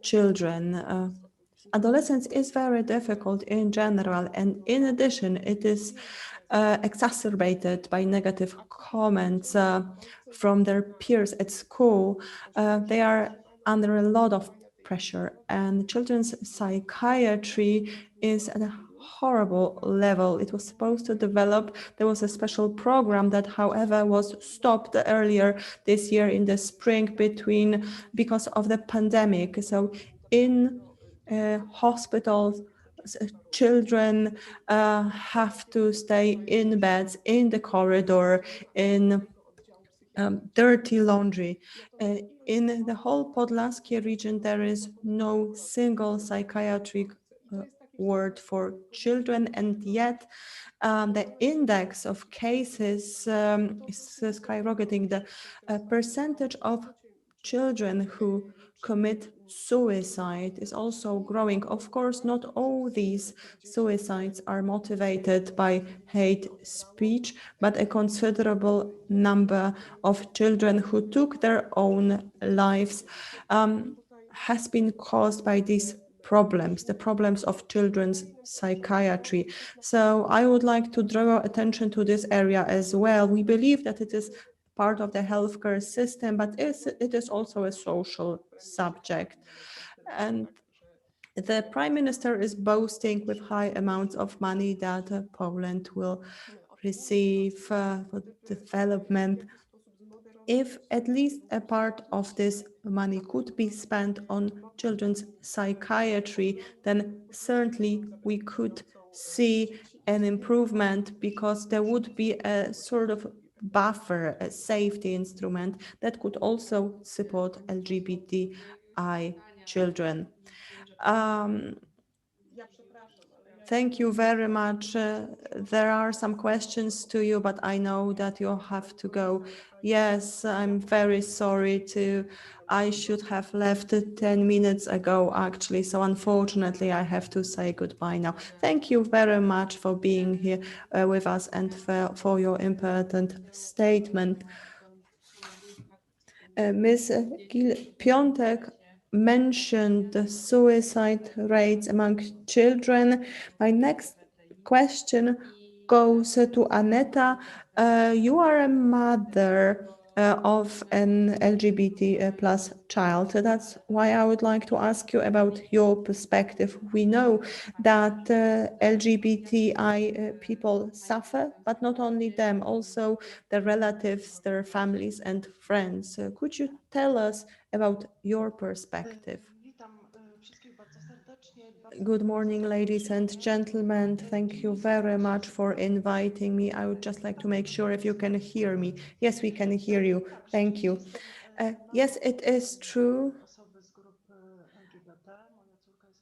children. Adolescence is very difficult in general, and in addition, it is exacerbated by negative comments from their peers at school. They are under a lot of pressure, and children's psychiatry is at a horrible level. It was supposed to develop. There was a special program that, however, was stopped earlier this year in the spring because of the pandemic. So in hospitals, children have to stay in beds, in the corridor, in dirty laundry. In the whole Podlaskie region, there is no single psychiatric ward for children, and yet the index of cases is skyrocketing. The percentage of children who commit suicide is also growing. Of course, not all these suicides are motivated by hate speech, but a considerable number of children who took their own lives has been caused by these problems, the problems of children's psychiatry. So I would like to draw attention to this area as well. We believe that it is part of the healthcare system, but it is also a social subject. And the Prime Minister is boasting with high amounts of money that Poland will receive for development. If at least a part of this money could be spent on children's psychiatry, then certainly we could see an improvement, because there would be a sort of buffer, a safety instrument that could also support LGBTI children. Um, Thank you very much. There are some questions to you, but I know that you have to go. Yes, I'm very sorry too. I should have left 10 minutes ago, actually. So unfortunately, I have to say goodbye now. Thank you very much for being here with us and for your important statement. Ms. Gil-Piątek mentioned the suicide rates among children. My next question goes to Aneta. You are a mother of an LGBT plus child. That's why I would like to ask you about your perspective. We know that LGBTI people suffer, but not only them, also their relatives, their families and friends. Could you tell us about your perspective? Good morning, ladies and gentlemen. Thank you very much for inviting me. I would just like to make sure if you can hear me. Yes, we can hear you. Thank you. Yes, it is true.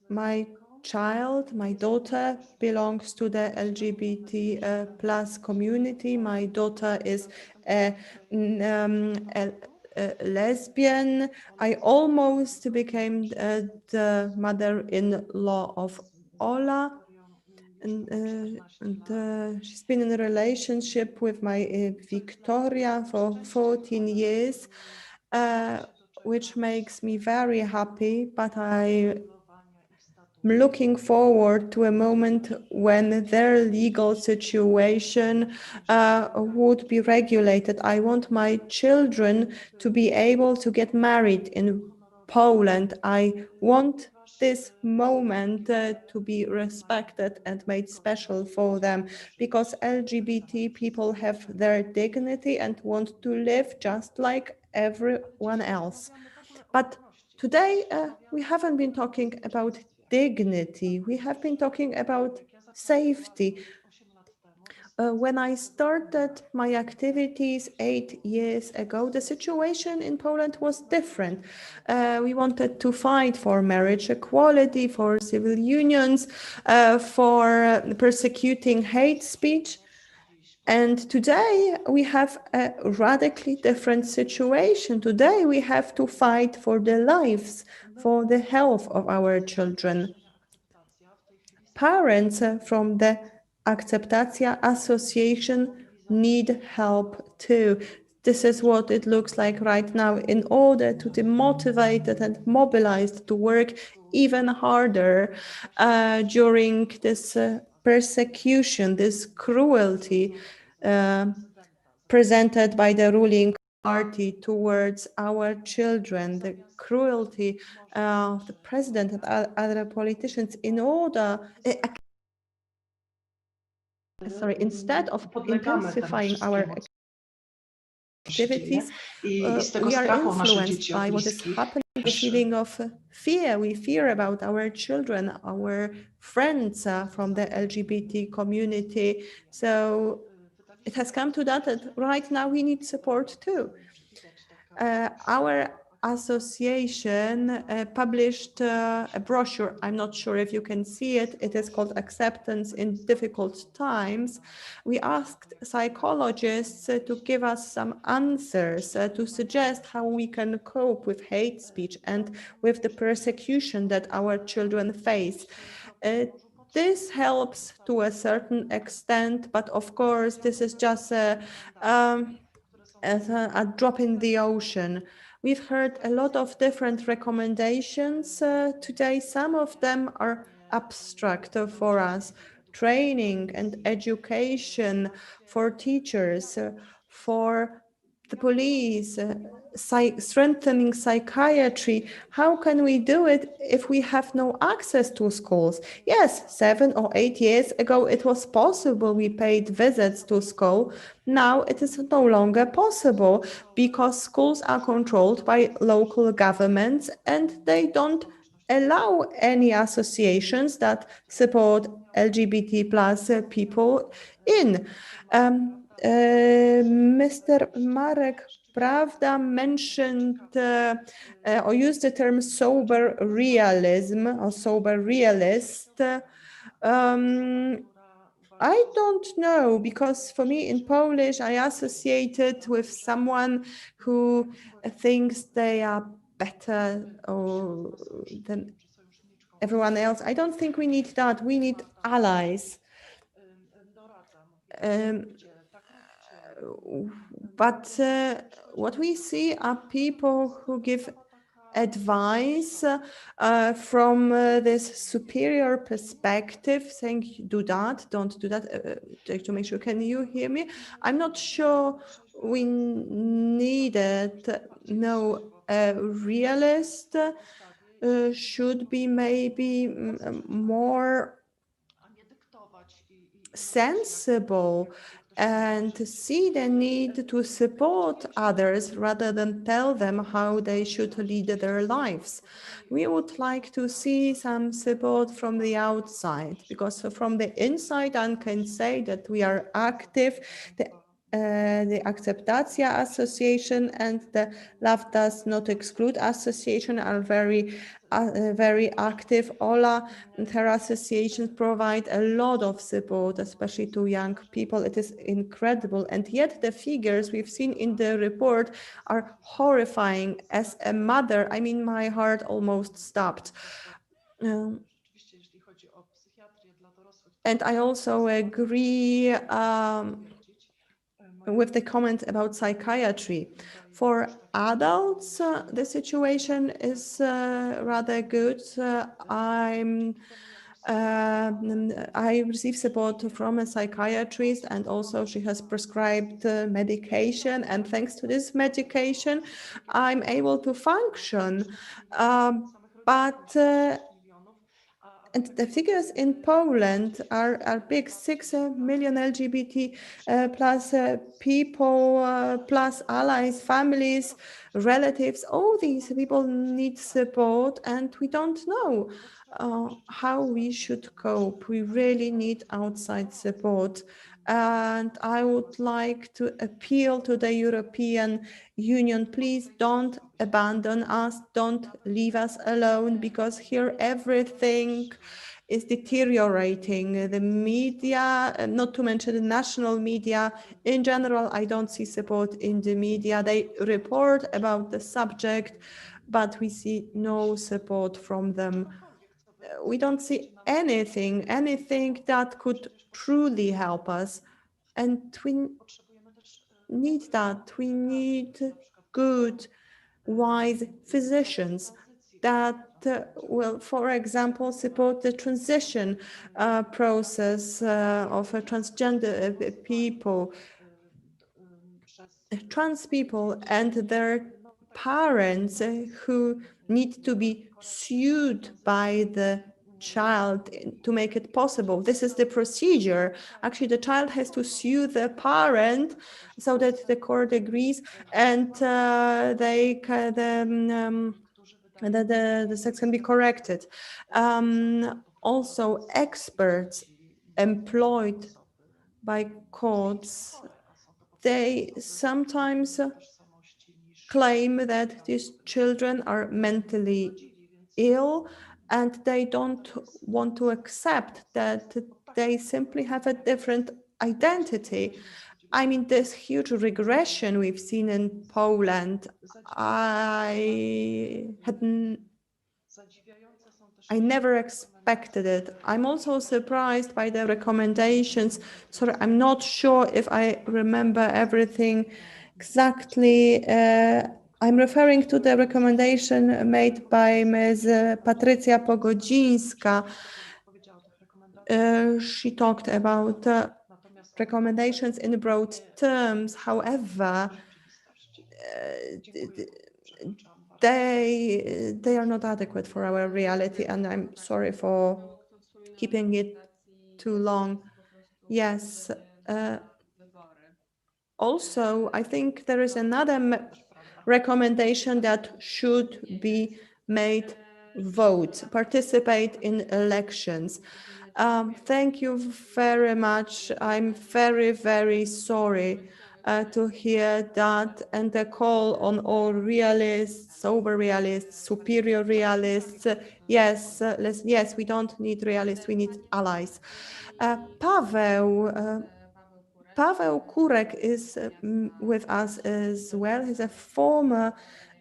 My child, my daughter, belongs to the LGBT plus community. My daughter is a lesbian. I almost became the mother-in-law of Ola. And she's been in a relationship with my Victoria for 14 years, which makes me very happy, but I'm looking forward to a moment when their legal situation would be regulated. I want my children to be able to get married in Poland. I want this moment to be respected and made special for them, because LGBT people have their dignity and want to live just like everyone else. But today we haven't been talking about dignity. We have been talking about safety. When I started my activities 8 years ago, the situation in Poland was different. We wanted to fight for marriage equality, for civil unions, for persecuting hate speech. And today we have a radically different situation. Today we have to fight for the lives, for the health of our children. Parents from the Akceptacja Association need help too. This is what it looks like right now. In order to be motivated and mobilized to work even harder during this persecution, this cruelty presented by the ruling party towards our children, the cruelty of the president and other politicians, in order, instead of intensifying our activities, we are influenced by what is happening, the feeling of fear. We fear about our children, our friends from the LGBT community. So it has come to that right now we need support too. Our association published a brochure. I'm not sure if you can see it. It is called Acceptance in Difficult Times. We asked psychologists to give us some answers, to suggest how we can cope with hate speech and with the persecution that our children face. This helps to a certain extent, but of course, this is just a drop in the ocean. We've heard a lot of different recommendations today. Some of them are abstract for us. Training and education for teachers, for the police, strengthening psychiatry. How can we do it if we have no access to schools? Yes, 7 or 8 years ago it was possible. We paid visits to school. Now it is no longer possible because schools are controlled by local governments and they don't allow any associations that support LGBT plus people in. Mr. Marek Pravda mentioned or used the term sober realism or sober realist. I don't know, because for me in Polish, I associate it with someone who thinks they are better or than everyone else. I don't think we need that. We need allies. Um, but what we see are people who give advice from this superior perspective, saying, do that, don't do that, to make sure. Can you hear me? I'm not sure we needed, no, a realist should be maybe more sensible and see the need to support others rather than tell them how they should lead their lives. We would like to see some support from the outside, because from the inside, one can say that we are active. The Acceptacja Association and the Love Does Not Exclude Association are very active. Ola and her associations provide a lot of support, especially to young people. It is incredible. And yet the figures we've seen in the report are horrifying. As a mother, I mean, my heart almost stopped. And I also agree with the comment about psychiatry. For adults, the situation is rather good. I receive support from a psychiatrist, and also she has prescribed medication. And thanks to this medication, I'm able to function. But and the figures in Poland are big. 6 million LGBT plus people, plus allies, families, relatives. All these people need support, and we don't know how we should cope. We really need outside support. And I would like to appeal to the European Union, please don't abandon us, don't leave us alone, because here everything is deteriorating. The media, not to mention the national media, in general, I don't see support in the media. They report about the subject, but we see no support from them. We don't see anything that could truly help us. And we need that. We need good, wise physicians that will, for example, support the transition process of transgender people, trans people and their parents who need to be sued by the child to make it possible. This is the procedure. Actually, the child has to sue the parent so that the court agrees, and the sex can be corrected. Also, experts employed by courts, they sometimes claim that these children are mentally ill, and they don't want to accept that they simply have a different identity. I mean, this huge regression we've seen in Poland, I never expected it. I'm also surprised by the recommendations. Sorry, I'm not sure if I remember everything exactly. I'm referring to the recommendation made by Ms. Patrycja Pogodzińska. She talked about recommendations in broad terms. However, they are not adequate for our reality, and I'm sorry for keeping it too long. Yes. Also, I think there is another recommendation that should be made: vote, participate in elections. Thank you very much. I'm very, very sorry to hear that, and a call on all realists, sober realists, superior realists. Yes, yes, we don't need realists, we need allies. Paweł Kurek is with us as well. He's a former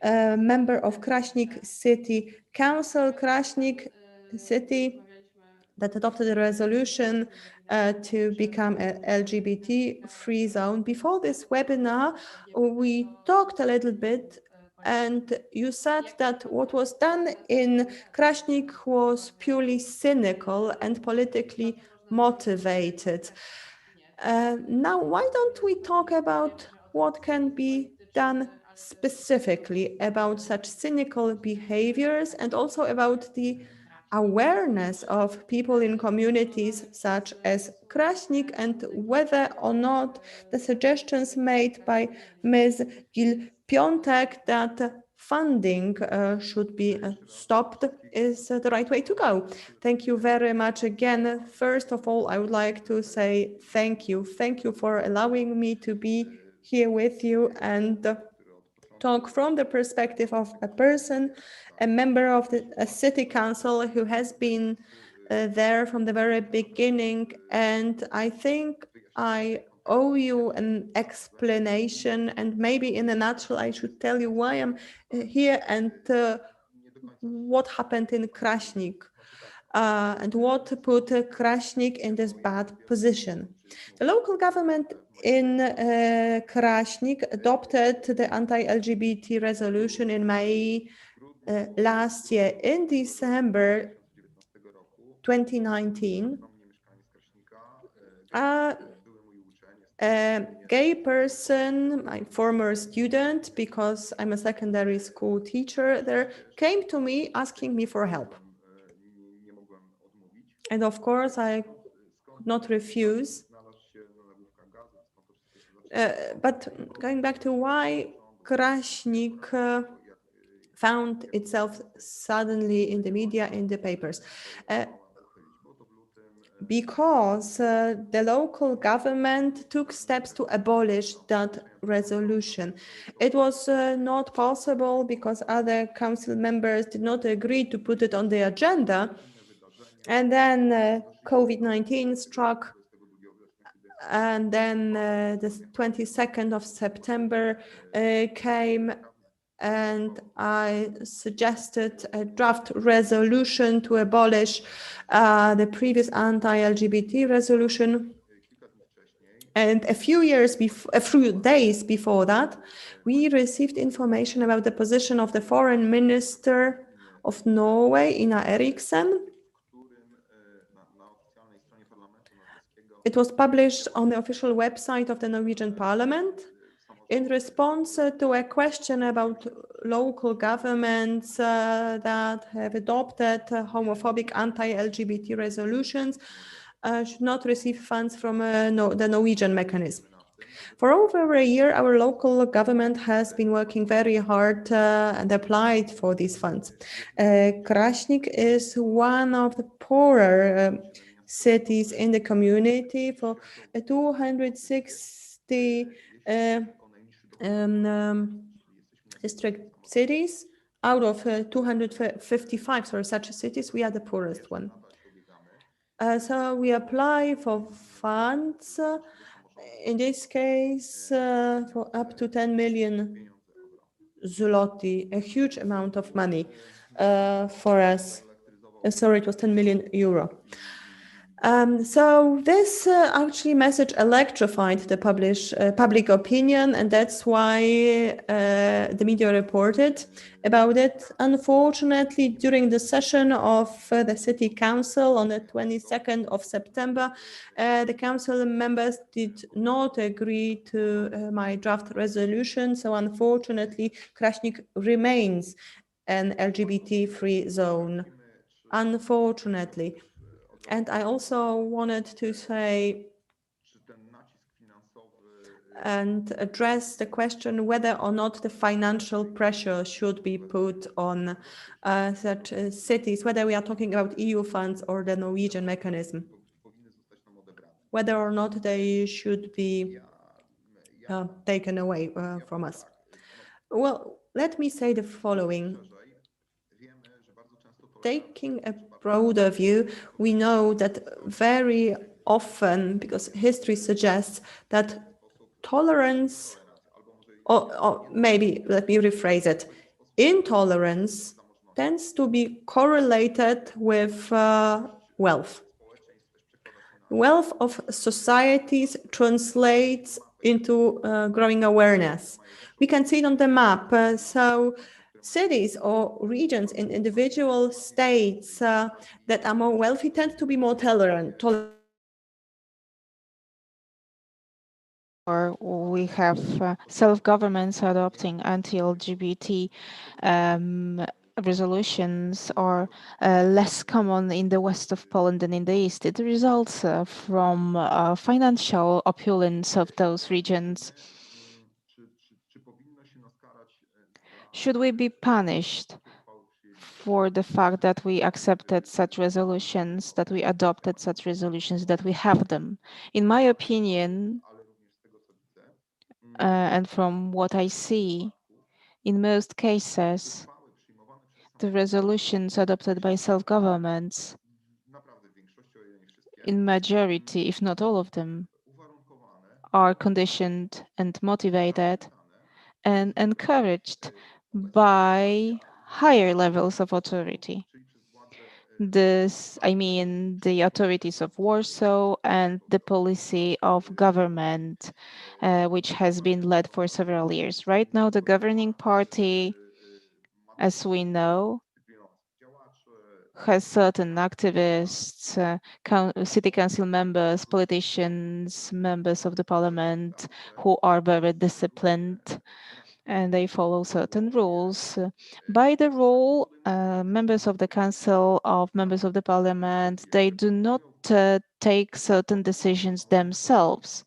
member of Kraśnik City Council. Kraśnik City that adopted a resolution to become an LGBT-free zone. Before this webinar, we talked a little bit, and you said that what was done in Kraśnik was purely cynical and politically motivated. Now, why don't we talk about what can be done specifically about such cynical behaviors, and also about the awareness of people in communities such as Kraśnik, and whether or not the suggestions made by Ms. Gil-Piątek that funding should be stopped is the right way to go. Thank you very much again. First of all, I would like to say thank you. Thank you for allowing me to be here with you and talk from the perspective of a person, a member of a city council who has been there from the very beginning. And I think I owe you an explanation, and maybe in a nutshell, I should tell you why I'm here and what happened in Kraśnik. And what put Kraśnik in this bad position. The local government in Kraśnik adopted the anti-LGBT resolution in May last year. In December 2019, a gay person, my former student, because I'm a secondary school teacher there, came to me asking me for help. And of course, I could not refuse. But going back to why Kraśnik found itself suddenly in the media, in the papers. Because the local government took steps to abolish that resolution. It was not possible because other council members did not agree to put it on the agenda. And then COVID-19 struck, and then the 22nd of September came, and I suggested a draft resolution to abolish the previous anti-LGBT resolution. And a few days before that, we received information about the position of the Foreign Minister of Norway, Ina Eriksen. It was published on the official website of the Norwegian Parliament in response to a question about local governments that have adopted homophobic anti-LGBT resolutions should not receive funds from the Norwegian mechanism. For over a year, our local government has been working very hard and applied for these funds. Kraśnik is one of the poorer cities in the community. For 260 district cities out of 255 such cities, we are the poorest one. So we apply for funds, in this case for up to 10 million zloty, a huge amount of money for us. Sorry, it was 10 million euro. So this actually message electrified the public opinion, and that's why the media reported about it. Unfortunately, during the session of the City Council on the 22nd of September, the council members did not agree to my draft resolution. So unfortunately, Kraśnik remains an LGBT-free zone. Unfortunately. And I also wanted to say and address the question whether or not the financial pressure should be put on such cities, whether we are talking about EU funds or the Norwegian mechanism, whether or not they should be taken away from us. Well, let me say the following. Taking a broader view, we know that very often, because history suggests that tolerance, or maybe let me rephrase it, intolerance tends to be correlated with wealth. Wealth of societies translates into growing awareness. We can see it on the map. So cities or regions in individual states that are more wealthy tend to be more tolerant. Or we have self-governments adopting anti-LGBT resolutions are less common in the west of Poland than in the east. It results from financial opulence of those regions. Should we be punished for the fact that we accepted such resolutions, that we adopted such resolutions, that we have them? In my opinion, and from what I see, in most cases, the resolutions adopted by self-governments, in majority, if not all of them, are conditioned and motivated and encouraged by higher levels of authority. I mean, the authorities of Warsaw and the policy of government, which has been led for several years. Right now, the governing party, as we know, has certain activists, city council members, politicians, members of the parliament who are very disciplined and they follow certain rules. By the rule, members of the council, of members of the parliament, they do not take certain decisions themselves.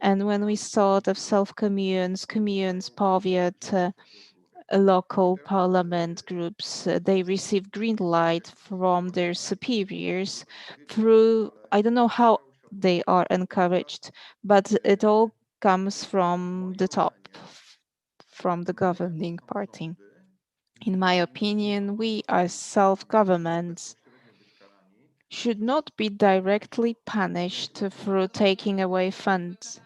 And when we thought of self-communes, communes, powiat, local parliament groups, they receive green light from their superiors through, I don't know how they are encouraged, but it all comes from the top, from the governing party. In my opinion, we as self-governments should not be directly punished through taking away funds,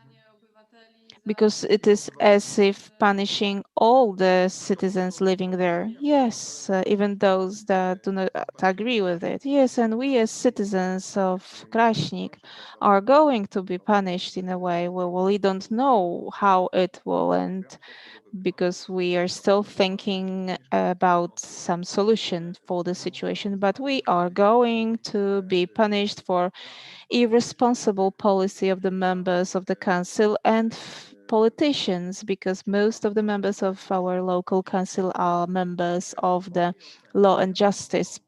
because it is as if punishing all the citizens living there. Yes, even those that do not agree with it. Yes, and we as citizens of Kraśnik are going to be punished in a way where we don't know how it will end, because we are still thinking about some solution for the situation, but we are going to be punished for irresponsible policy of the members of the council and politicians, because most of the members of our local council are members of the Law and Justice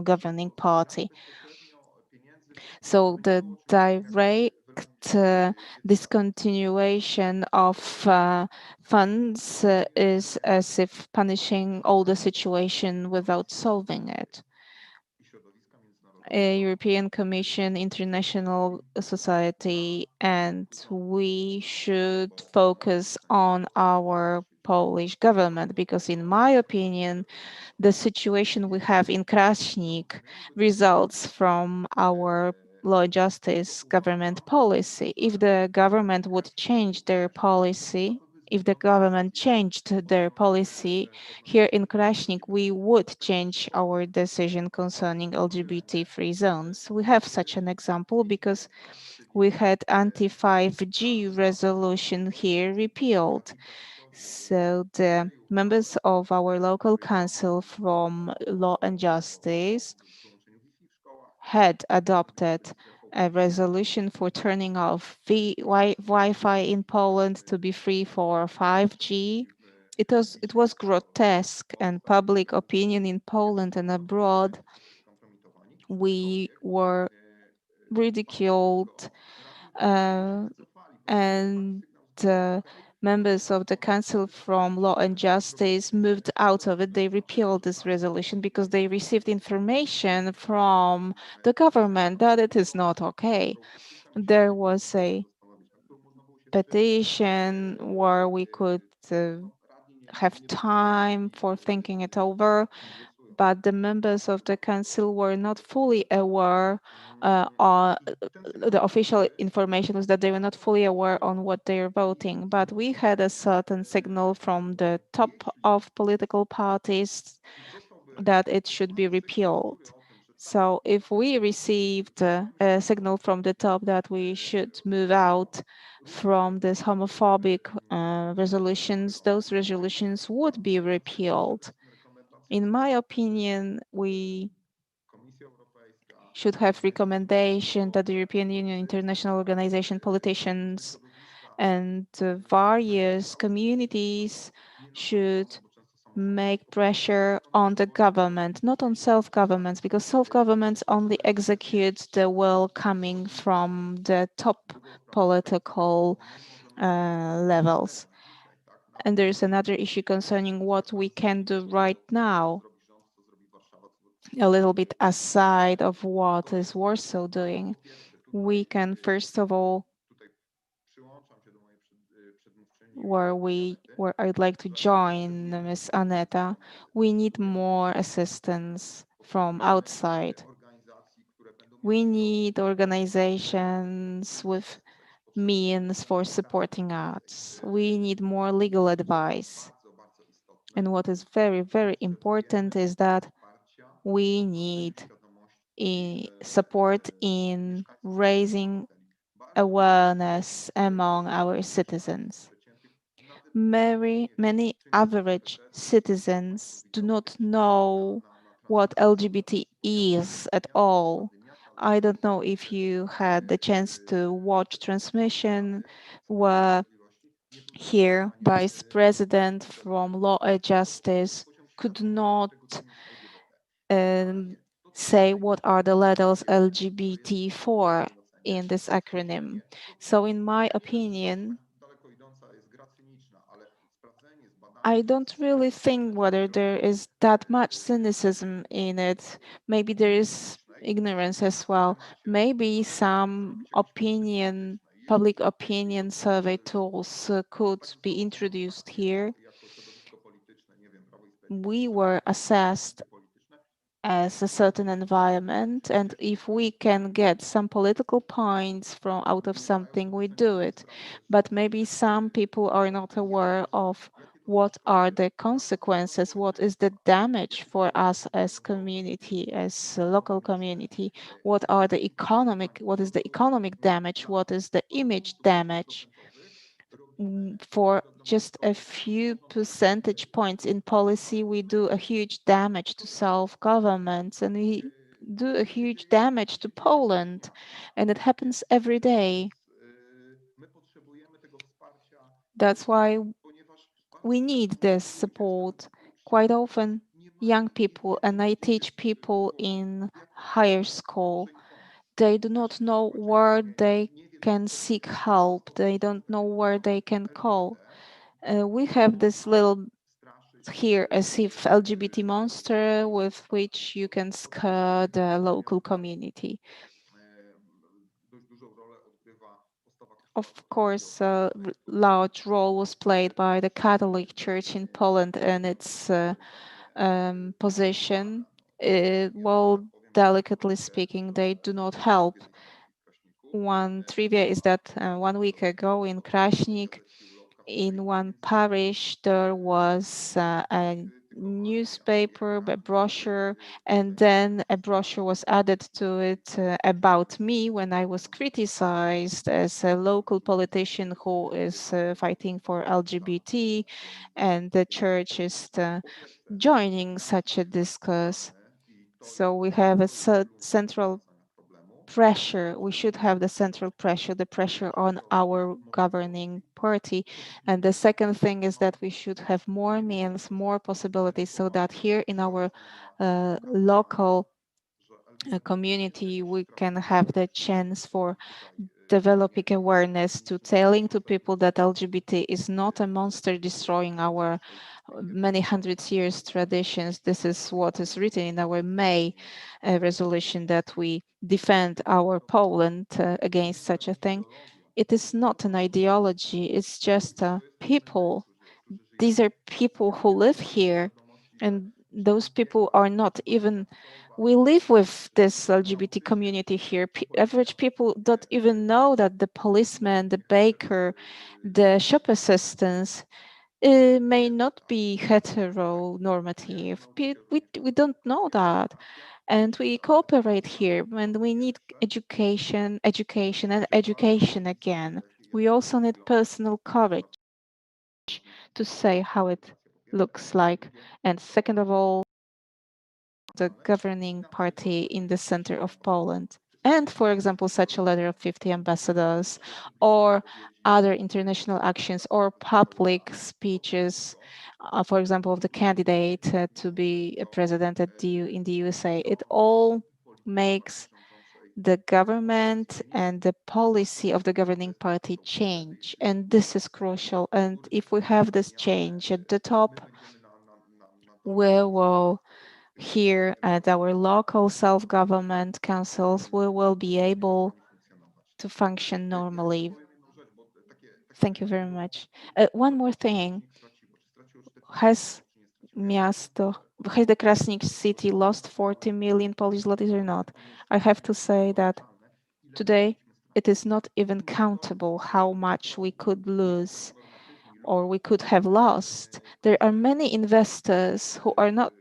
governing party. So the direct discontinuation of funds is as if punishing all the situation without solving it. A European Commission, international society, and we should focus on our Polish government, because in my opinion, the situation we have in Kraśnik results from our law and justice government policy. If the government would change their policy, if the government changed their policy here in Krasnik, we would change our decision concerning LGBT-free zones. We have such an example because we had anti-5G resolution here repealed. So the members of our local council from Law and Justice had adopted a resolution for turning off Wi-Fi in Poland to be free for 5G. It was grotesque, and public opinion in Poland and abroad, we were ridiculed, and members of the Council from Law and Justice moved out of it. They repealed this resolution because they received information from the government that it is not okay. There was a petition where we could have time for thinking it over, but the members of the council were not fully aware. The official information was that they were not fully aware on what they are voting, but we had a certain signal from the top of political parties that it should be repealed. So if we received a signal from the top that we should move out from these homophobic resolutions, those resolutions would be repealed. In my opinion, we should have recommendation that the European Union, international organization, politicians, and various communities should make pressure on the government, not on self-governments, because self-governments only execute the will coming from the top political levels. And there's another issue concerning what we can do right now, a little bit aside of what is Warsaw doing. We can, first of all, where I'd like to join Ms. Aneta, we need more assistance from outside. We need organizations with means for supporting us. We need more legal advice. And what is very, very important is that we need support in raising awareness among our citizens. Many average citizens do not know what LGBT is at all. I don't know if you had the chance to watch transmission where here Vice President from Law and Justice could not say what are the letters LGBT for in this acronym. So in my opinion, I don't really think whether there is that much cynicism in it. Maybe there is ignorance as well. Maybe some public opinion survey tools could be introduced here. We were assessed as a certain environment, and if we can get some political points from out of something, we do it. But maybe some people are not aware of what are the consequences, what is the damage for us as community, as a local community, what is the economic damage, what is the image damage. For just a few percentage points in policy, we do a huge damage to self-governments, and we do a huge damage to Poland, and it happens every day. That's why we need this support. Quite often, young people, and I teach people in higher school, they do not know where they can seek help. They don't know where they can call. We have this little here as if LGBT monster with which you can scare the local community. Of course, a large role was played by the Catholic Church in Poland and its position. Well, delicately speaking, they do not help. One trivia is that 1 week ago in Krasnik, in one parish there was a newspaper, a brochure, and then a brochure was added to it about me when I was criticized as a local politician who is fighting for LGBT, and the church is joining such a discourse. So we have a central pressure. We should have the central pressure, the pressure on our governing party. And the second thing is that we should have more means, more possibilities, so that here in our local community, we can have the chance for developing awareness, to telling to people that LGBT is not a monster destroying our many hundreds years traditions. This is what is written in our May resolution, that we defend our Poland against such a thing. It is not an ideology, it's just people. These are people who live here, and those people are not even, we live with this LGBT community here. Average people don't even know that the policeman, the baker, the shop assistants may not be heteronormative. We don't know that. And we cooperate here when we need education, education, and education again. We also need personal courage to say how it looks like. And second of all, the governing party in the center of Poland. And for example, such a letter of 50 ambassadors or other international actions or public speeches, for example, of the candidate to be a president in the USA. It all makes the government and the policy of the governing party change. And this is crucial. And if we have this change at the top, we will here at our local self-government councils, we will be able to function normally. Thank you very much. One more thing. Has has the Krasnik city lost 40 million Polish zlotys or not? I have to say that today it is not even countable how much we could lose or we could have lost. There are many investors who are not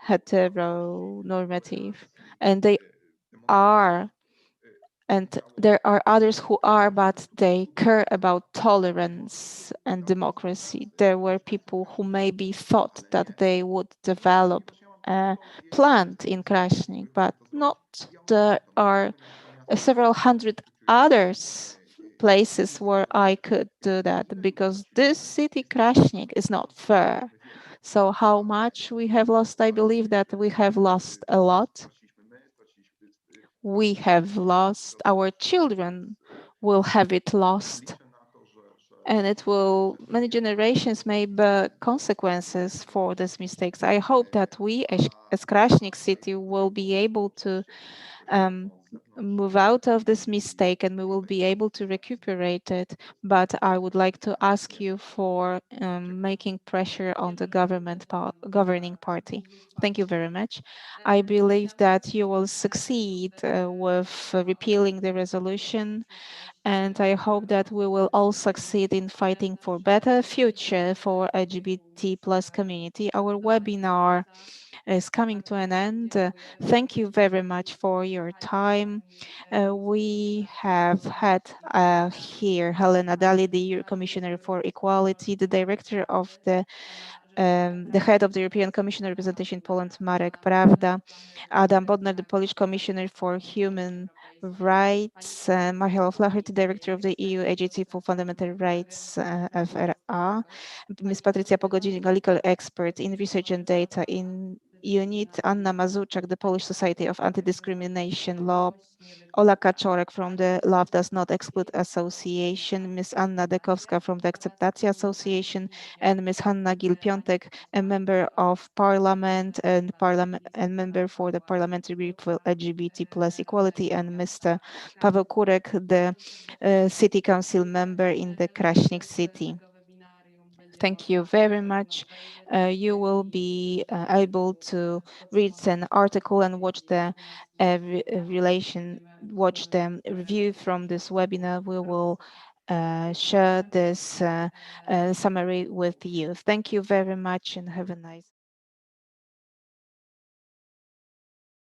heteronormative, and they are, and there are others who are, but they care about tolerance and democracy. There were people who maybe thought that they would develop a plant in Krasnik, but not. There are several hundred others places where I could do that, because this city Krasnik is not fair. So how much we have lost? I believe that we have lost a lot. We have lost, our children will have it lost, and it will, many generations may bear consequences for these mistakes. I hope that we as Krasnik city will be able to move out of this mistake, and we will be able to recuperate it. But I would like to ask you for making pressure on the governing party. Thank you very much. I believe that you will succeed with repealing the resolution, and I hope that we will all succeed in fighting for better future for LGBT plus community. Our webinar is coming to an end. Thank you very much for your time. We have had here Helena Dalli, the EU Commissioner for Equality, the director of the head of the European Commission representation in Poland, Marek Prawda, Adam Bodnar, the Polish Commissioner for Human Rights, Michael Flaherty, Director of the EU Agency for Fundamental Rights, FRA, Ms. Patrycja Pogodzińska, legal expert in research and data in unit, Anna Mazurczak, the Polish Society of Anti-Discrimination Law, Ola Kaczorek from the Love Does Not Exclude Association, Ms. Anna Dekowska from the Akceptacja Association, and Ms. Hanna Gil-Piątek, a member of parliament and member for the Parliamentary Group for LGBT plus Equality, and Mr. Paweł Kurek, the City Council member in the Krasnik city. Thank you very much. You will be able to read an article and watch the watch the review from this webinar. We will share this summary with you. Thank you very much and have a nice